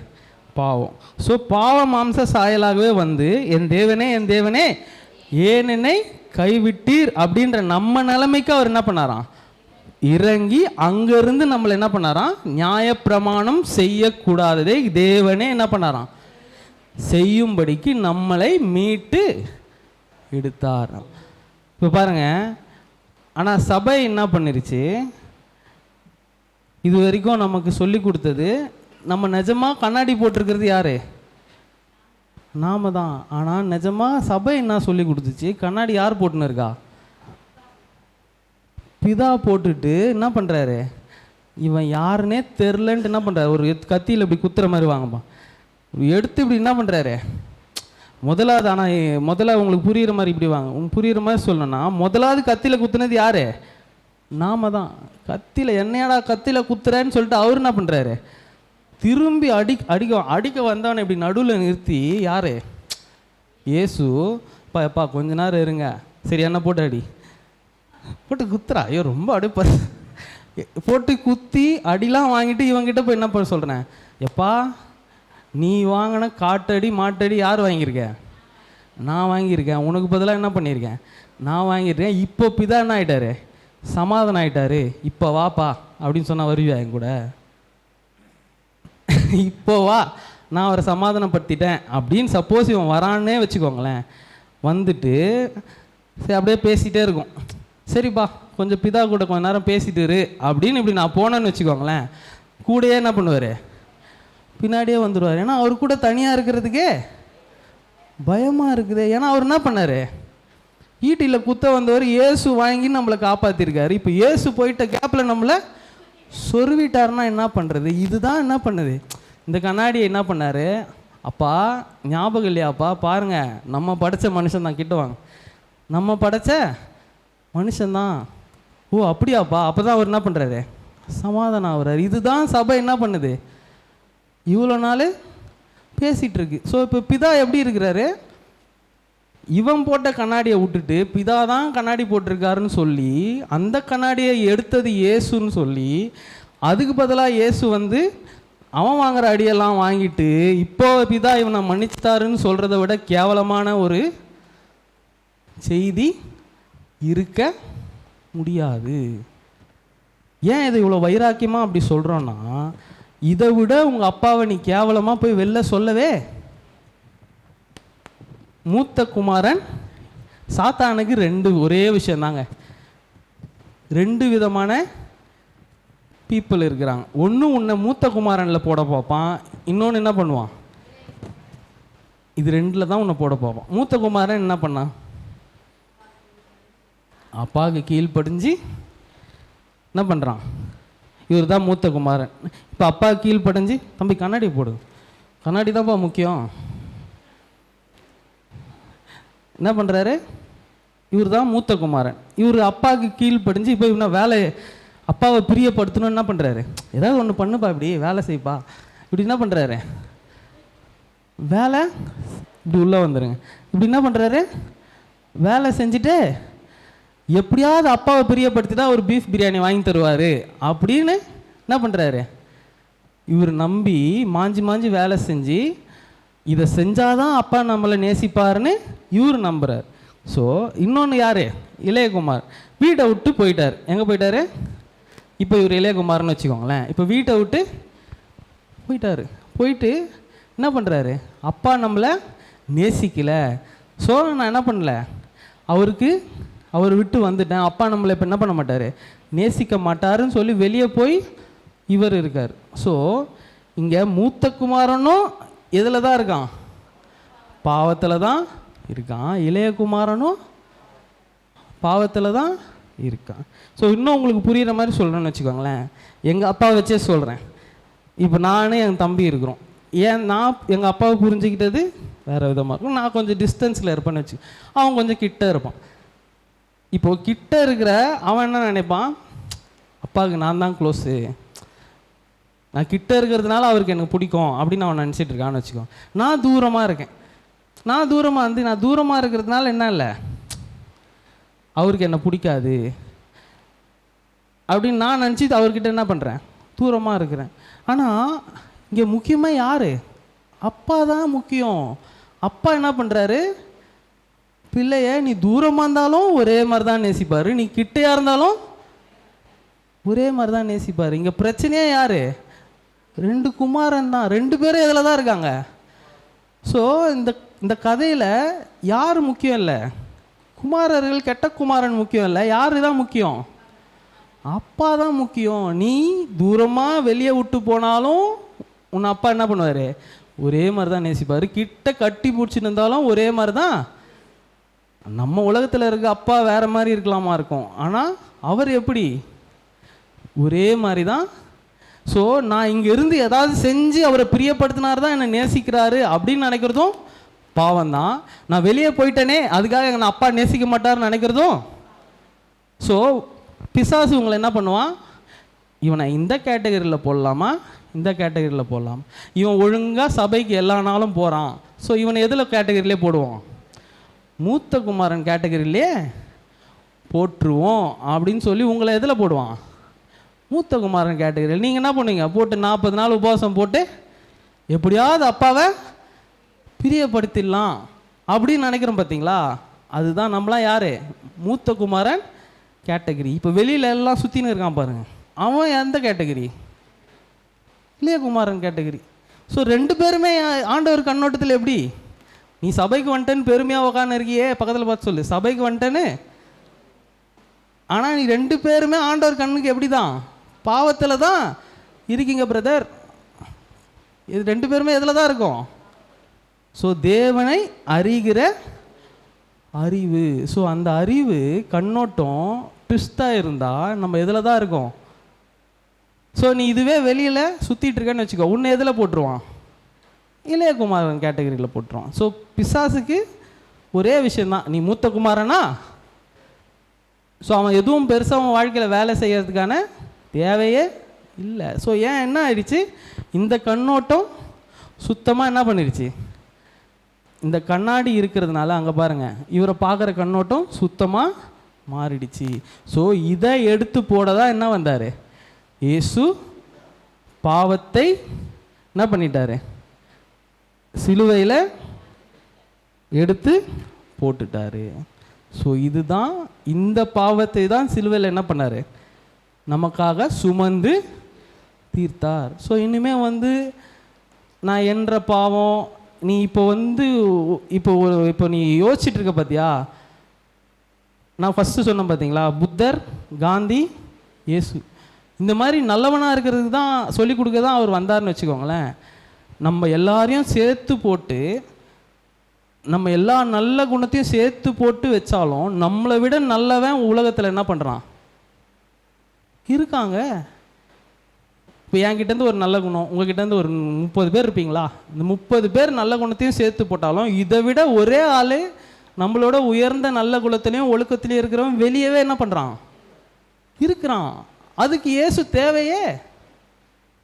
பாவம். ஸோ பாவ மாம்ச சாயலாகவே வந்து என் தேவனே ஏன் என்னை கைவிட்டீர் அப்படின்ற நம்ம நிலைமைக்கு அவர் என்ன பண்ணாராம்? இறங்கி அங்கிருந்து நம்மளை என்ன பண்ணாராம்? நியாயப்பிரமாணம் செய்யக்கூடாததே தேவனே என்ன பண்ணாராம்? செய்யும்படிக்கு நம்மளை மீட்டு எடுத்தார். இப்போ பாருங்க, ஆனால் சபை என்ன பண்ணிருச்சு? இது வரைக்கும் நமக்கு சொல்லி கொடுத்தது, நம்ம நிஜமாக கண்ணாடி போட்டிருக்கிறது யாரு? நாம தான். ஆனால் நிஜமாக சபை என்ன சொல்லி கொடுத்துச்சு? கண்ணாடி யார் போட்டுன்னு இருக்கா? பிதா போட்டுட்டு என்ன பண்ணுறாரு? இவன் யாருன்னே தெரிலன்ட்டு என்ன பண்ணுறாரு? ஒரு கத்தியில் இப்படி குத்துற மாதிரி வாங்கப்பா எடுத்து இப்படி என்ன பண்ணுறாரு? முதலாவது, ஆனால் முதல்ல உங்களுக்கு புரிகிற மாதிரி இப்படி வாங்க, உங்களுக்கு புரிகிற மாதிரி சொல்லணும்னா, முதலாவது கத்தியில் குத்துனது யாரு? நாம தான். கத்தியில் என்னையாடா கத்தியில் குத்துறேன்னு சொல்லிட்டு அவர் என்ன பண்ணுறாரு? திரும்பி அடிக்க வந்தவனை இப்படி நடுவில் நிறுத்தி, யாரு? இயேசு. எப்பா கொஞ்ச நேரம் இருங்க, சரி என்ன போட்டு அடி போட்டு குத்துறா. ஐயோ ரொம்ப அடுப்ப போட்டு குத்தி அடிலாம் வாங்கிட்டு இவங்கிட்ட போய் என்ன பண்ண சொல்கிறேன்? எப்பா நீ வாங்கின காட்டடி மாட்டடி யார் வாங்கியிருக்க? நான் வாங்கியிருக்கேன். உனக்கு பதிலாக என்ன பண்ணியிருக்கேன்? நான் வாங்கியிருக்கேன். இப்போ பிதா என்ன ஆகிட்டாரு? சமாதானம் ஆகிட்டாரு. இப்போ வாப்பா அப்படின்னு சொன்னால் வருவியா என் கூட? இப்போ வா, நான் அவரை சமாதானப்படுத்திட்டேன் அப்படின்னு சப்போஸ் இவன் வரான்னே வச்சுக்கோங்களேன். வந்துட்டு சரி அப்படியே பேசிகிட்டே இருக்கும். சரிப்பா கொஞ்சம் பிதா கூட கொஞ்ச நேரம் பேசிட்டு இரு அப்படின்னு இப்படி நான் போனேன்னு வச்சுக்கோங்களேன். கூடயே என்ன பண்ணுவார்? பின்னாடியே வந்துடுவார். ஏன்னா அவர் கூட தனியாக இருக்கிறதுக்கே பயமாக இருக்குது. ஏன்னா அவர் என்ன பண்ணார்? ஈட்டியில் குத்த வந்தவர் இயேசு வாங்கி நம்மளை காப்பாற்றிருக்காரு. இப்போ இயேசு போயிட்ட கேப்பில் நம்மளை சொருவிட்டாருன்னா என்ன பண்ணுறது? இதுதான் என்ன பண்ணுது இந்த கண்ணாடியை. என்ன பண்ணார்? அப்பா ஞாபகம் இல்லையாப்பா? பாருங்கள், நம்ம படைத்த மனுஷன் தான். கிட்ட வாங்க, நம்ம படைத்த மனுஷன்தான். ஓ அப்படியாப்பா? அப்போ தான் அவர் என்ன பண்ணுறாரு? சமாதானம் ஆகுறாரு. இதுதான் சபை என்ன பண்ணுது? இவ்வளோ நாள் பேசிகிட்டு இருக்கு. ஸோ இப்போ பிதா எப்படி இருக்கிறாரு? இவன் போட்ட கண்ணாடியை விட்டுட்டு பிதா தான் கண்ணாடி போட்டிருக்காருன்னு சொல்லி, அந்த கண்ணாடியை எடுத்தது இயேசுன்னு சொல்லி, அதுக்கு பதிலாக இயேசு வந்து அவன் வாங்குற அடியெல்லாம் வாங்கிட்டு இப்போ பிதா இவனை மன்னிச்சிட்டாருன்னு சொல்கிறத விட கேவலமான ஒரு செய்தி இருக்க முடியாது. ஏன் இதை இவ்வளோ வைராக்கியமாக அப்படி சொல்கிறோன்னா, இதை விட உங்கள் அப்பாவை நீ கேவலமாக போய் வெளில சொல்லவே. மூத்த குமாரன் சாத்தானுக்கு ஒரே விஷயந்தாங்க. 2 விதமான பீப்புள் இருக்கிறாங்க. ஒன்று உன்னை மூத்த குமாரனில் போட பார்ப்பான், இன்னொன்று என்ன பண்ணுவான்? இது 2ல் தான் உன்னை போட பார்ப்பான். மூத்த குமாரன் என்ன பண்ணான்? அப்பாவுக்கு கீழ்ப்படிஞ்சு என்ன பண்ணுறான்? இவர் தான் மூத்த குமாரன். இப்போ அப்பா கீழ்ப்படைஞ்சு, தம்பி கண்ணாடி போடு, கண்ணாடி தான்ப்பா முக்கியம். என்ன பண்ணுறாரு? இவர் தான் மூத்த குமாரன். இவர் அப்பாவுக்கு கீழ்ப்படிஞ்சு இப்போ இவனை வேலை அப்பாவை பிரியப்படுத்தணும்னு என்ன பண்ணுறாரு? ஏதாவது ஒன்று பண்ணுப்பா, இப்படி வேலை செய்ப்பா, இப்படி என்ன பண்ணுறாரு? வேலை இப்படி உள்ளே வந்துடுங்க. இப்படி என்ன பண்ணுறாரு? வேலை செஞ்சுட்டு எப்படியாவது அப்பாவை பிரியப்படுத்திட்டா ஒரு பீஃப் பிரியாணி வாங்கி தருவார் அப்படின்னு என்ன பண்ணுறாரு? இவர் நம்பி மாஞ்சி வேலை செஞ்சு இதை செஞ்சாதான் அப்பா நம்மளை நேசிப்பாருன்னு இவர் நம்புகிறார். ஸோ இன்னொன்று யார்? இளையகுமார் வீட்டை விட்டு போயிட்டார். எங்கே போயிட்டார்? இப்போ இவர் இளையகுமார்னு வச்சுக்கோங்களேன். இப்போ வீட்டை விட்டு போயிட்டார். போயிட்டு என்ன பண்ணுறாரு? அப்பா நம்மளை நேசிக்கலை, ஸோ நான் என்ன பண்ணல, அவர் விட்டு வந்துட்டேன், அப்பா நம்மளை இப்போ என்ன பண்ண மாட்டார், நேசிக்க மாட்டாருன்னு சொல்லி வெளியே போய் இவர் இருக்கார். ஸோ இங்கே மூத்த குமாரனும் எதில் தான் இருக்கான்? பாவத்தில் தான் இருக்கான். இளையகுமாரனும் பாவத்தில் தான் இருக்கான். ஸோ இன்னும் உங்களுக்கு புரிகிற மாதிரி சொல்கிறேன்னு வச்சுக்கோங்களேன். எங்கள் அப்பாவை வச்சே சொல்கிறேன். இப்போ நானும் என் தம்பி இருக்கிறோம். நான் எங்கள் அப்பாவை புரிஞ்சுக்கிட்டது வேறு விதமாக இருக்கும். நான் கொஞ்சம் டிஸ்டன்ஸில் இருப்பேன்னு வச்சு, அவன் கொஞ்சம் கிட்ட இருப்பான். இப்போது கிட்ட இருக்கிற அவன் என்ன நினைப்பான்? அப்பாவுக்கு நான் தான் க்ளோஸு, நான் கிட்ட இருக்கிறதுனால அவருக்கு எனக்கு பிடிக்கும் அப்படின்னு அவன் நினச்சிட்டு இருக்கான்னு வச்சுக்கோ. நான் தூரமாக இருக்கேன். நான் தூரமாக இருக்கிறதுனால என்ன இல்லை, அவருக்கு என்னை பிடிக்காது அப்படின்னு நான் நினச்சி அவர்கிட்ட என்ன பண்ணுறேன், தூரமாக இருக்கிறேன். ஆனால் இங்கே முக்கியமாக யார்? அப்பா தான் முக்கியம். அப்பா என்ன பண்ணுறாரு, பிள்ளைய நீ தூரமாக இருந்தாலும் ஒரே மாதிரி தான் நேசிப்பார், நீ கிட்டையாக இருந்தாலும் ஒரே மாதிரி தான் நேசிப்பார். இங்கே பிரச்சனையே யார்? 2 குமாரன் தான். 2 பேரும் இதில் தான் இருக்காங்க. ஸோ இந்த கதையில் யார் முக்கியம் இல்லை, குமாரர்கள் கெட்ட குமாரன் முக்கியம் இல்லை, யார் தான் முக்கியம்? அப்பா தான் முக்கியம். நீ தூரமாக வெளியே விட்டு போனாலும் உன் அப்பா என்ன பண்ணுவார், ஒரே மாதிரி தான் நேசிப்பார். கிட்ட கட்டி பிடிச்சிட்டு இருந்தாலும் ஒரே மாதிரி தான். நம்ம உலகத்தில் இருக்க அப்பா வேறு மாதிரி இருக்கலாமா இருக்கும், ஆனால் அவர் எப்படி ஒரே மாதிரி தான். ஸோ நான் இங்கேருந்து ஏதாவது செஞ்சு அவரை பிரியப்படுத்தினார் தான் என்னை நேசிக்கிறாரு அப்படின்னு நினைக்கிறதும் பாவம் தான். நான் வெளியே போயிட்டேனே அதுக்காக என்னை அப்பா நேசிக்க மாட்டார்னு நினைக்கிறதும். ஸோ பிசாசு உங்களை என்ன பண்ணுவான், இவனை இந்த கேட்டகரியில் போடலாமா, இந்த கேட்டகரியில் போடலாம். இவன் ஒழுங்காக சபைக்கு எல்லா நாளும் போகிறான், ஸோ இவனை எதில் கேட்டகரியிலே போடுவோம், மூத்த குமாரன் கேட்டகரியிலே போட்டுருவோம் அப்படின்னு சொல்லி உங்களை எதில் போடுவான், மூத்த குமாரன் கேட்டகரியில். நீங்கள் என்ன பண்ணுவீங்க, போட்டு 40 நாள் உபவாசம் போட்டு எப்படியாவது அப்பாவை பிரியப்படுத்திடலாம் அப்படின்னு நினைக்கிறோம் பார்த்தீங்களா. அதுதான் நம்மளாம் யார், மூத்த குமாரன் கேட்டகரி. இப்போ வெளியில் எல்லாம் சுற்றின்னு இருக்கான் பாருங்கள், அவன் எந்த கேட்டகரி, இளைய குமாரன் கேட்டகரி. ஸோ 2 பேருமே ஆண்டவர் கண்ணோட்டத்தில் எப்படி, நீ சபைக்கு வந்துட்டேன்னு பெருமையாக உக்காந்து இருக்கியே, பக்கத்தில் பார்த்து சொல்லு சபைக்கு வந்துட்டேன்னு. ஆனால் நீ 2 பேருமே ஆண்டவர் கண்ணுக்கு எப்படி தான், பாவத்தில் தான் இருக்கீங்க பிரதர். இது 2 பேருமே எதில் தான் இருக்கும். ஸோ தேவனை அறிகிற அறிவு. ஸோ அந்த அறிவு கண்ணோட்டம் ட்விஸ்டாக இருந்தால் நம்ம எதில் தான் இருக்கோம். ஸோ நீ இதுவே வெளியில் சுற்றிட்டு இருக்கேன்னு வச்சுக்கோ, உன்னை எதில் போட்டுருவான், இளைய குமாரன் கேட்டகரியில் போட்டுருவான். ஸோ பிசாசுக்கு ஒரே விஷயந்தான், நீ மூத்த குமாரனா, ஸோ அவன் எதுவும் பெருசாக அவன் வாழ்க்கையில் வேலை செய்கிறதுக்கான தேவையே இல்லை. ஸோ ஏன் என்ன ஆயிடுச்சு, இந்த கண்ணோட்டம் சுத்தமாக என்ன பண்ணிடுச்சு, இந்த கண்ணாடி இருக்கிறதுனால அங்கே பாருங்கள் இவரை பார்க்குற கண்ணோட்டம் சுத்தமாக மாறிடுச்சு. ஸோ இதை எடுத்து போட தான் என்ன வந்தார் இயேசு, பாவத்தை என்ன பண்ணிட்டாரு, சிலுவையில் எடுத்து போட்டுட்டாரு. ஸோ இதுதான், இந்த பாவத்தை தான் சிலுவையில் என்ன பண்ணார், நமக்காக சுமந்து தீர்த்தார். ஸோ இனிமேல் நான் என்ற பாவம் நீ இப்போ நீ யோசிச்சுட்டு இருக்க பார்த்தியா, நான் ஃபஸ்ட்டு சொன்னேன் பார்த்தீங்களா, புத்தர், காந்தி, இயேசு இந்த மாதிரி நல்லவனாக இருக்கிறதுக்கு தான் சொல்லிக் கொடுக்க தான் அவர் வந்தார்னு வச்சுக்கோங்களேன். நம்ம எல்லாரையும் சேர்த்து போட்டு, நம்ம எல்லா நல்ல குணத்தையும் சேர்த்து போட்டு வச்சாலும் நம்மளை விட நல்லவன் உலகத்தில் என்ன பண்ணுறான் இருக்காங்க. இப்போ என்கிட்டேருந்து ஒரு நல்ல குணம், உங்ககிட்டேருந்து ஒரு 30 பேர் இருப்பீங்களா, இந்த 30 பேர் நல்ல குணத்தையும் சேர்த்து போட்டாலும் இதை விட ஒரே ஆள் நம்மளோட உயர்ந்த நல்ல குணத்துலேயும் ஒழுக்கத்துலேயும் இருக்கிறவன் வெளியவே என்ன பண்ணுறான் இருக்கிறான். அதுக்கு இயேசு தேவையே.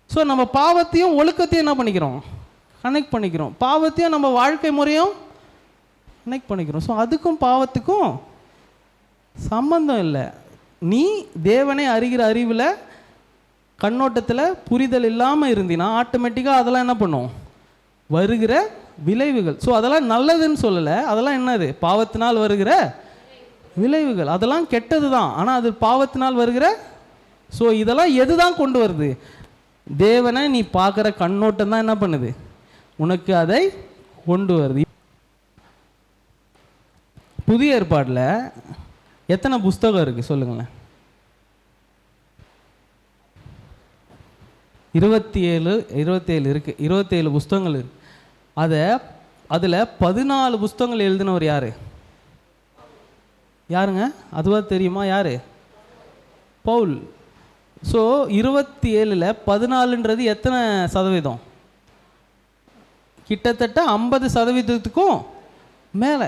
ஸோ நம்ம பாவத்தையும் ஒழுக்கத்தையும் என்ன பண்ணிக்கிறோம், கனெக்ட் பண்ணிக்கிறோம். பாவத்தையும் நம்ம வாழ்க்கை முறையும் கனெக்ட் பண்ணிக்கிறோம். ஸோ அதுக்கும் பாவத்துக்கும் சம்பந்தம் இல்லை. நீ தேவனை அறிகிற அறிவில் கண்ணோட்டத்தில் புரிதல் இல்லாமல் இருந்தினா ஆட்டோமேட்டிக்காக அதெல்லாம் என்ன பண்ணும், வருகிற விளைவுகள். ஸோ அதெல்லாம் நல்லதுன்னு சொல்லலை, அதெல்லாம் என்னது, பாவத்தினால் வருகிற விளைவுகள். அதெல்லாம் கெட்டது தான், ஆனால் அது பாவத்தினால் வருகிற. ஸோ இதெல்லாம் எது தான் கொண்டு வருது, தேவனை நீ பார்க்குற கண்ணோட்டம் தான் என்ன பண்ணுது, உனக்கு அதை கொண்டு வருது. புதிய ஏற்பாட்டில் எத்தனை புஸ்தகம் இருக்குது சொல்லுங்களேன், 27 இருக்குது, 27 புஸ்தகங்கள் இருக்குது. அதில் 14 புஸ்தகங்கள் எழுதினவர் யாருங்க, அதுவா தெரியுமா, யார், பவுல். ஸோ 27ல் 14ன்றது எத்தனை சதவீதம், கிட்டத்தட்ட 50% மேலே.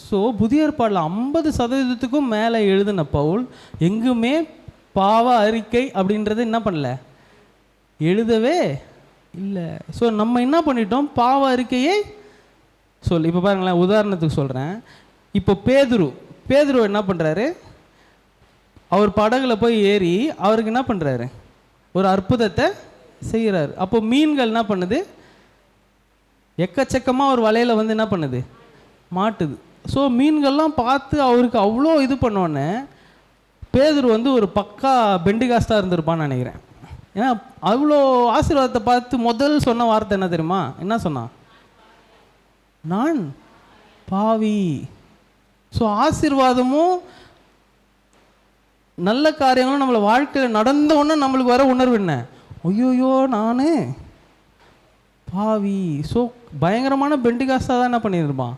ஸோ புதிய ஏற்பாடில் 50% மேலே எழுதின பவுல் எங்குமே பாவ அறிக்கை அப்படின்றது என்ன பண்ணல, எழுதவே இல்லை. ஸோ நம்ம என்ன பண்ணிட்டோம், பாவ அறிக்கையை இப்போ பாருங்களேன், உதாரணத்துக்கு சொல்கிறேன். இப்போ பேதுரு என்ன பண்ணுறாரு? அவர் படகுல போய் ஏறி அவருக்கு என்ன பண்ணுறாரு? ஒரு அற்புதத்தை செய்கிறாரு. அப்போ மீன்கள் என்ன பண்ணுது? எக்கச்சக்கமாக ஒரு வலையில் வந்து என்ன பண்ணுது? மாட்டுது. ஸோ மீன்கள்லாம் பார்த்து அவருக்கு அவ்வளோ இது பண்ணோன்னே பேதுரு வந்து ஒரு பக்கா பெண்டிகாஸ்டாக இருந்திருப்பான்னு நினைக்கிறேன். ஏன்னா அவ்வளோ ஆசீர்வாதத்தை பார்த்து முதல் சொன்ன வார்த்தை என்ன தெரியுமா? என்ன சொன்னான்? நான் பாவி. ஸோ ஆசீர்வாதமும் நல்ல காரியங்களும் நம்மளை வாழ்க்கையில் நடந்த உடனே நம்மளுக்கு வர உணர்வு என்ன? ஐயோயோ நான் பாவி. ஸோ பயங்கரமான பெண்டிகாஸ்டாக தான் என்ன பண்ணியிருப்பான்.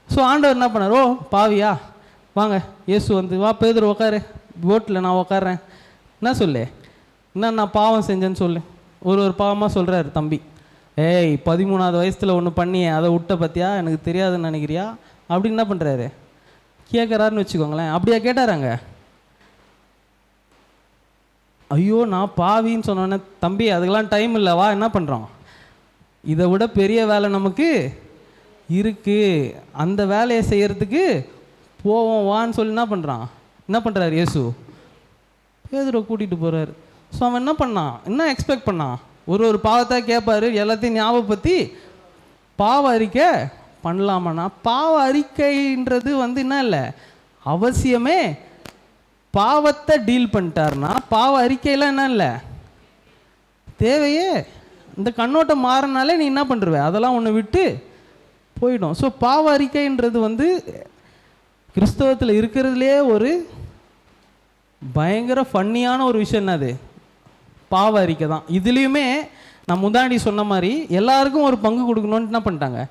ஸோ ஆண்டவர் என்ன பண்ணார்? ஓ பாவியா, வாங்க இயேசு வந்து, வா பேதுரு உக்காரு, போட்டில் நான் உக்காடுறேன், என்ன சொல்லு, என்ன நான் பாவம் செஞ்சேன்னு சொல்லு. ஒரு பாவமாக சொல்கிறாரு தம்பி. ஏய் 13வது வயசில் ஒன்று பண்ணியே அதை விட்ட பற்றியா, எனக்கு தெரியாதுன்னு நினைக்கிறியா அப்படின்னு என்ன பண்ணுறாரு? கேட்குறாருன்னு வச்சுக்கோங்களேன். அப்படியா கேட்டாராங்க? ஐயோ நான் பாவின்னு சொன்னோன்னே, தம்பி அதுக்கெல்லாம் டைம் இல்லை, வா என்ன பண்ணுறோம், இதை விட பெரிய வேலை நமக்கு இருக்குது, அந்த வேலையை செய்கிறதுக்கு போவோம் வான்னு சொல்லி என்ன பண்ணுறாரு இயேசு? பேதுருவை கூட்டிகிட்டு போகிறாரு. ஸோ அவன் என்ன பண்ணான்? என்ன எக்ஸ்பெக்ட் பண்ணான்? ஒரு பாவத்தை கேட்பாரு, எல்லாத்தையும் ஞாபகப்படுத்தி பாவ அறிக்கை பண்ணலாமாண்ணா? பாவ அறிக்கைன்றது வந்து என்ன இல்லை அவசியமே. பாவத்தை டீல் பண்ணிட்டாருன்னா பாவ அறிக்கையெல்லாம் என்ன இல்லை தேவையே. இந்த கண்ணோட்டம் மாறினாலே நீ என்ன பண்ணுருவே, அதெல்லாம் ஒன்று விட்டு போயிடும். ஸோ பாவ அறிக்கைன்றது வந்து கிறிஸ்தவத்தில் இருக்கிறதுலே ஒரு பயங்கர ஃபன்னியான ஒரு விஷயம். என்னது? பாவ அறிக்கை தான். இதுலேயுமே நான் முன்னாடி சொன்ன மாதிரி எல்லாருக்கும் ஒரு பங்கு கொடுக்கணும்னு என்ன பண்ணிட்டாங்க?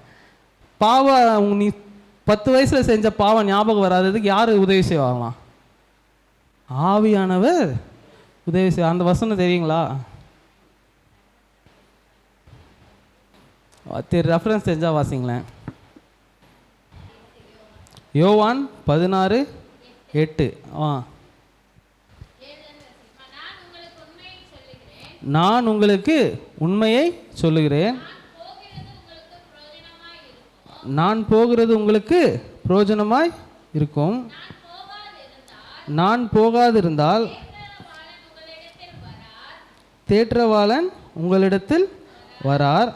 நீ 10 வயசில் செஞ்ச பாவம் ஞாபகம் வராததுக்கு யார் உதவி செய்வாங்களாம்? ஆவியானவர் உதவி செய்ய. அந்த வசனம் தெரியுங்களா? ரெஃபரன்ஸ் தெரிஞ்சால் வாசிங்களேன். யோவான் 16:8. நான் உங்களுக்கு உண்மையை சொல்லுகிறேன், நான் போகிறது உங்களுக்கு பிரயோஜனமாய் இருக்கும். நான் போகாதிருந்தால் தேற்றவாளன் உங்களிடத்தில் வரார்.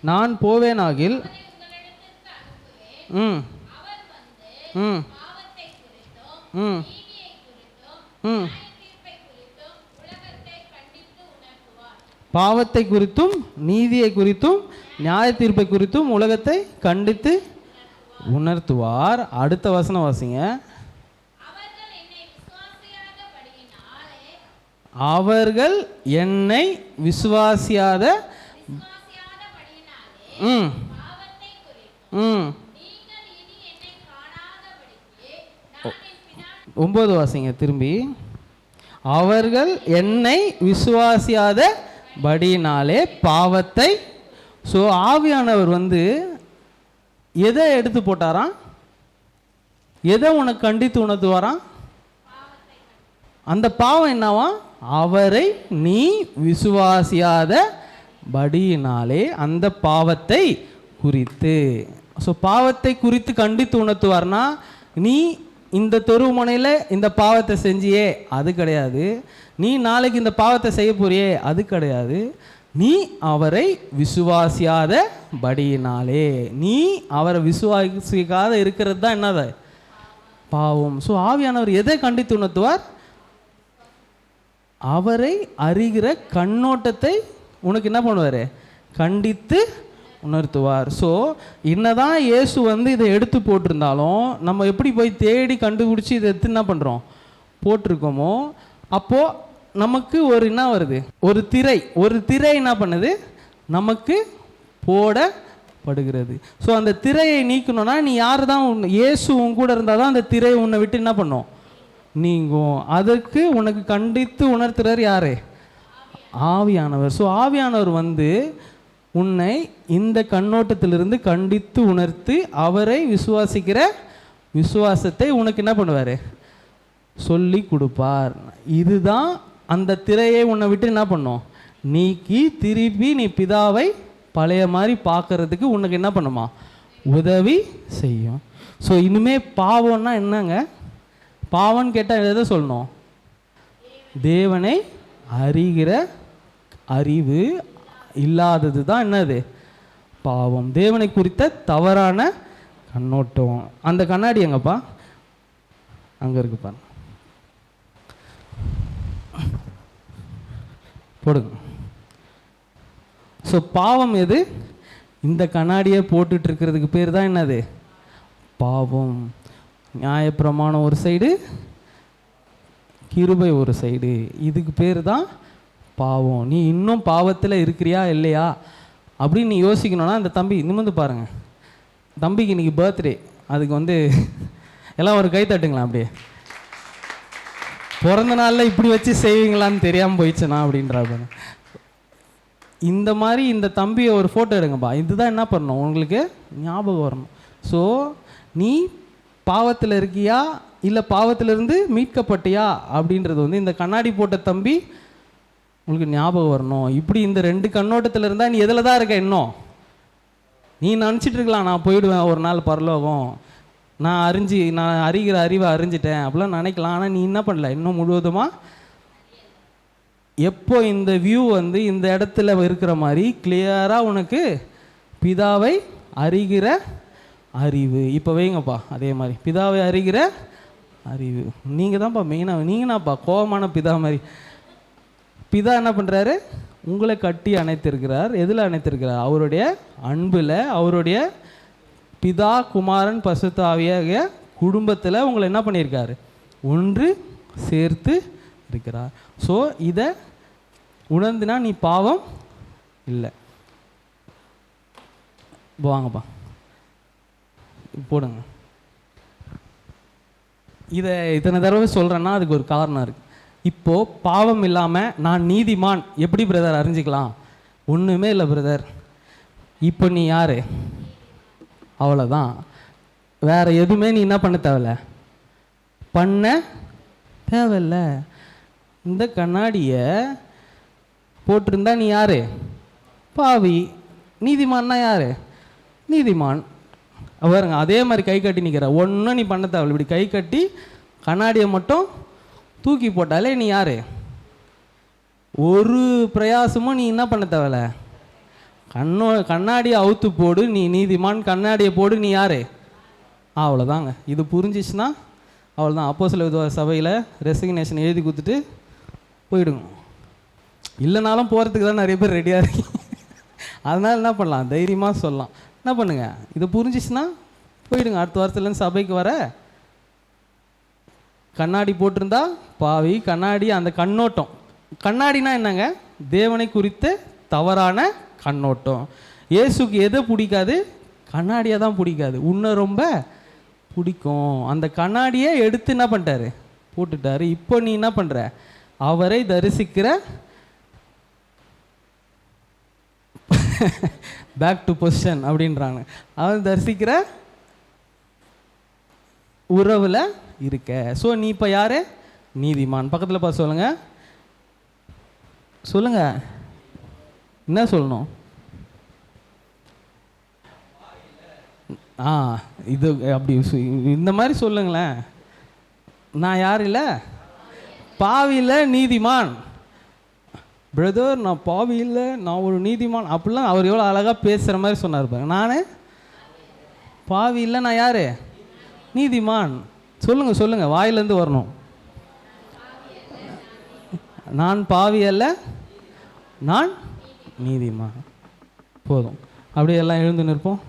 நான் போவேனாகில் பாவத்தை குறித்தும் நீதியை குறித்தும் நியாய தீர்ப்பை குறித்தும் உலகத்தை கண்டித்து உணர்த்துவார். அடுத்த வசனம் வாசிங்க. அவர்கள் என்னை விசுவாசியாத 9 வாசிங்க திரும்பி. அவர்கள் என்னை விசுவாசியாத படியினாலே பாவத்தை. ஸோ ஆவியானவர் வந்து எதை எடுத்து போட்டாராம்? எதை உனக்கு கண்டித்து உணர்த்துவாராம்? அந்த பாவம் என்னவா? அவரை நீ விசுவாசியாத படியினாலே அந்த பாவத்தை குறித்து. ஸோ பாவத்தை குறித்து கண்டித்து உணர்த்துவார்னா, நீ இந்த தெருமுனையில் இந்த பாவத்தை செஞ்சியே அது கிடையாது, நீ நாளைக்கு இந்த பாவத்தை செய்ய போறியே அது கிடையாது, நீ அவரை விசுவாசியாத படியினாலே, நீ அவரை விசுவாசிக்காத இருக்கிறது தான் என்னது? பாவம். ஸோ ஆவியானவர் எதை கண்டித்து உணர்த்துவார்? அவரை அறிகிற கண்ணோட்டத்தை உனக்கு என்ன பண்ணுவார்? கண்டித்து உணர்த்துவார். ஸோ என்னதான் இயேசு வந்து இதை எடுத்து போட்டிருந்தாலும் நம்ம எப்படி போய் தேடி கண்டுபிடிச்சி இதை எடுத்து என்ன பண்ணுறோம் போட்டிருக்கோமோ, அப்போது நமக்கு ஒரு என்ன வருது? ஒரு திரை என்ன பண்ணுது? நமக்கு போடப்படுகிறது. ஸோ அந்த திரையை நீக்கணும்னா நீ யார் தான்? இயேசு உன் கூட இருந்தால் தான் அந்த திரையை உன்னை விட்டு என்ன பண்ணும்? நீங்கும். அதற்கு உனக்கு கண்டித்து உணர்த்துறார் யாரு? ஆவியானவர். ஸோ ஆவியானவர் வந்து உன்னை இந்த கண்ணோட்டத்திலிருந்து கண்டித்து உணர்த்தி அவரை விசுவாசிக்கிற விசுவாசத்தை உனக்கு என்ன பண்ணுவார்? சொல்லி கொடுப்பார். இதுதான் அந்த திரையை உன்னை விட்டு என்ன பண்ணும்? நீக்கி திருப்பி நீ பிதாவை பழைய மாதிரி பார்க்கறதுக்கு உனக்கு என்ன பண்ணுமா? உதவி செய்யும். ஸோ இனிமே பாவம்னா என்னங்க? பாவம்னு கேட்டால் எதை சொல்லணும்? தேவனை அறிகிற அறிவு இல்லாதது தான் என்னது? பாவம். தேவனை குறித்த தவறான கண்ணோட்டம். அந்த கண்ணாடி எங்கப்பா? அங்கே இருக்குப்பா, போடுங்க. ஸோ பாவம் எது? இந்த கண்ணாடியை போட்டுட்டு இருக்கிறதுக்கு பேர் தான் என்னது? பாவம். நியாயப்பிரமாணம் ஒரு சைடு, கிருபை ஒரு சைடு. இதுக்கு பேர் தான் பாவம். நீ இன்னும் பாவத்தில் இருக்கிறியா இல்லையா அப்படின்னு நீ யோசிக்கணும்னா அந்த தம்பி நிமிர்ந்து பாருங்க. தம்பிக்கு இன்னைக்கு பர்த்டே. அதுக்கு எல்லாம் ஒரு கை தட்டுங்களா? அப்படியே பிறந்த நாளில் இப்படி வச்சு செய்வீங்களான்னு தெரியாமல் போயிடுச்சுனா அப்படின்றாங்க. இந்த மாதிரி இந்த தம்பியை ஒரு ஃபோட்டோ எடுங்கப்பா. இதுதான் என்ன பண்ணணும், உங்களுக்கு ஞாபகம் வரணும். ஸோ நீ பாவத்தில் இருக்கியா இல்லை பாவத்திலிருந்து மீட்கப்பட்டியா அப்படின்றது இந்த கண்ணாடி போட்ட தம்பி உங்களுக்கு ஞாபகம் வரணும். இப்படி இந்த ரெண்டு கண்ணோட்டத்தில் இருந்தால் நீ எதில் தான் இருக்க? இன்னும் நீ நினச்சிட்டு இருக்கலாம், நான் போயிடுவேன் ஒரு நாள் பரலோகம், நான் அறிகிற அறிவை அறிஞ்சிட்டேன் அப்படிலாம் நினைக்கலாம். ஆனால் நீ என்ன பண்ணல, இன்னும் முழுவதுமாக எப்போ இந்த வியூ இந்த இடத்துல இருக்கிற மாதிரி கிளியராக உனக்கு பிதாவை அறிகிற அறிவு. இப்போ வைங்கப்பா அதே மாதிரி பிதாவை அறிகிற அறிவு. நீங்கள் தான்ப்பா மெயினாக. நீங்கன்னாப்பா கோபமான பிதா மாதிரி. பிதா என்ன பண்ணுறாரு? உங்களை கட்டி அணைத்திருக்கிறார். எதில் அணைத்திருக்கிறார்? அவருடைய அன்பில். அவருடைய பிதா குமாரன் பரிசுத்த ஆவியாகிய குடும்பத்தில் உங்களை என்ன பண்ணியிருக்காரு? ஒன்று சேர்த்து இருக்கிறார். ஸோ இதை உணர்ந்துனா நீ பாவம் இல்லை. வாங்கப்பா போடுங்க. இதை இத்தனை தடவை சொல்கிறேன்னா அதுக்கு ஒரு காரணம் இருக்குது. இப்போது பாவம் இல்லாமல் நான் நீதிமான் எப்படி பிரதர் அறிஞ்சிக்கலாம்? ஒன்றுமே இல்லை பிரதர். இப்போ நீ யார்? அவ்வளோதான். வேறு எதுவுமே நீ என்ன பண்ண தேவையில்ல, பண்ண தேவையில்ல. இந்த கண்ணாடியை போட்டிருந்தா நீ யார்? பாவி. நீதிமான்னா யார்? நீதிமான். பாருங்க அதே மாதிரி கை கட்டி நிற்கிற. ஒன்றும் நீ பண்ண தேவையில்ல. இப்படி கை கட்டி கண்ணாடியை மட்டும் தூக்கி போட்டாலே நீ யார்? ஒரு பிரயாசமும் நீ என்ன பண்ண தேவையில்ல. கண்ணாடியை அவுத்து போடு, நீ நீதிமான். கண்ணாடியை போடு, நீ யார்? அவ்வளோதாங்க. இது புரிஞ்சிச்சுன்னா அவ்வளோதான். அப்போஸ்தலர் சபையில் ரெசிக்னேஷன் எழுதி கொடுத்துட்டு போயிடுங்க. இல்லைனாலும் போகிறதுக்கு தான் நிறைய பேர் ரெடியாக இருக்கீங்க. அதனால் என்ன பண்ணலாம், தைரியமாக சொல்லலாம். என்ன பண்ணுங்க, இது புரிஞ்சிச்சுன்னா போயிடுங்க. அடுத்த வாரத்துலேருந்து சபைக்கு வர கண்ணாடி போட்டிருந்தா பாவி. கண்ணாடி அந்த கண்ணோட்டம். கண்ணாடினா என்னங்க? தேவனை குறித்த தவறான கண்ணோட்டம். இயேசுக்கு எதை பிடிக்காது? கண்ணாடியை தான் பிடிக்காது. உன்னை ரொம்ப பிடிக்கும். அந்த கண்ணாடியை எடுத்து என்ன பண்ணிட்டாரு? போட்டுட்டாரு. இப்போ நீ என்ன பண்ணுற? அவரை தரிசிக்கிற, பேக் டு பொசிஷன் அப்படின்றாங்க. அவர் தரிசிக்கிற உறவில் இருக்க. ஸோ நீ இப்போ யார்? நீதிமான். பக்கத்தில் பார்த்து சொல்லுங்க. சொல்லுங்க, என்ன சொல்லணும்? இது அப்படி இந்த மாதிரி சொல்லுங்களேன். நான் யார் இல்லை? பாவியில் நீதிமான். பிரதர் நான் பாவி இல்லை, நான் ஒரு நீதிமான் அப்படிலாம் அவர் எவ்வளோ அழகாக பேசுகிற மாதிரி சொன்னார் பாருங்க. நான் பாவி இல்லை, நான் யார்? நீதிமான். சொல்லுங்கள் சொல்லுங்கள், வாயிலேருந்து வரணும். நான் பாவி அல்ல, நான் நீதிமான். போதும். அப்படியே எல்லாம் எழுந்து நிற்போம்.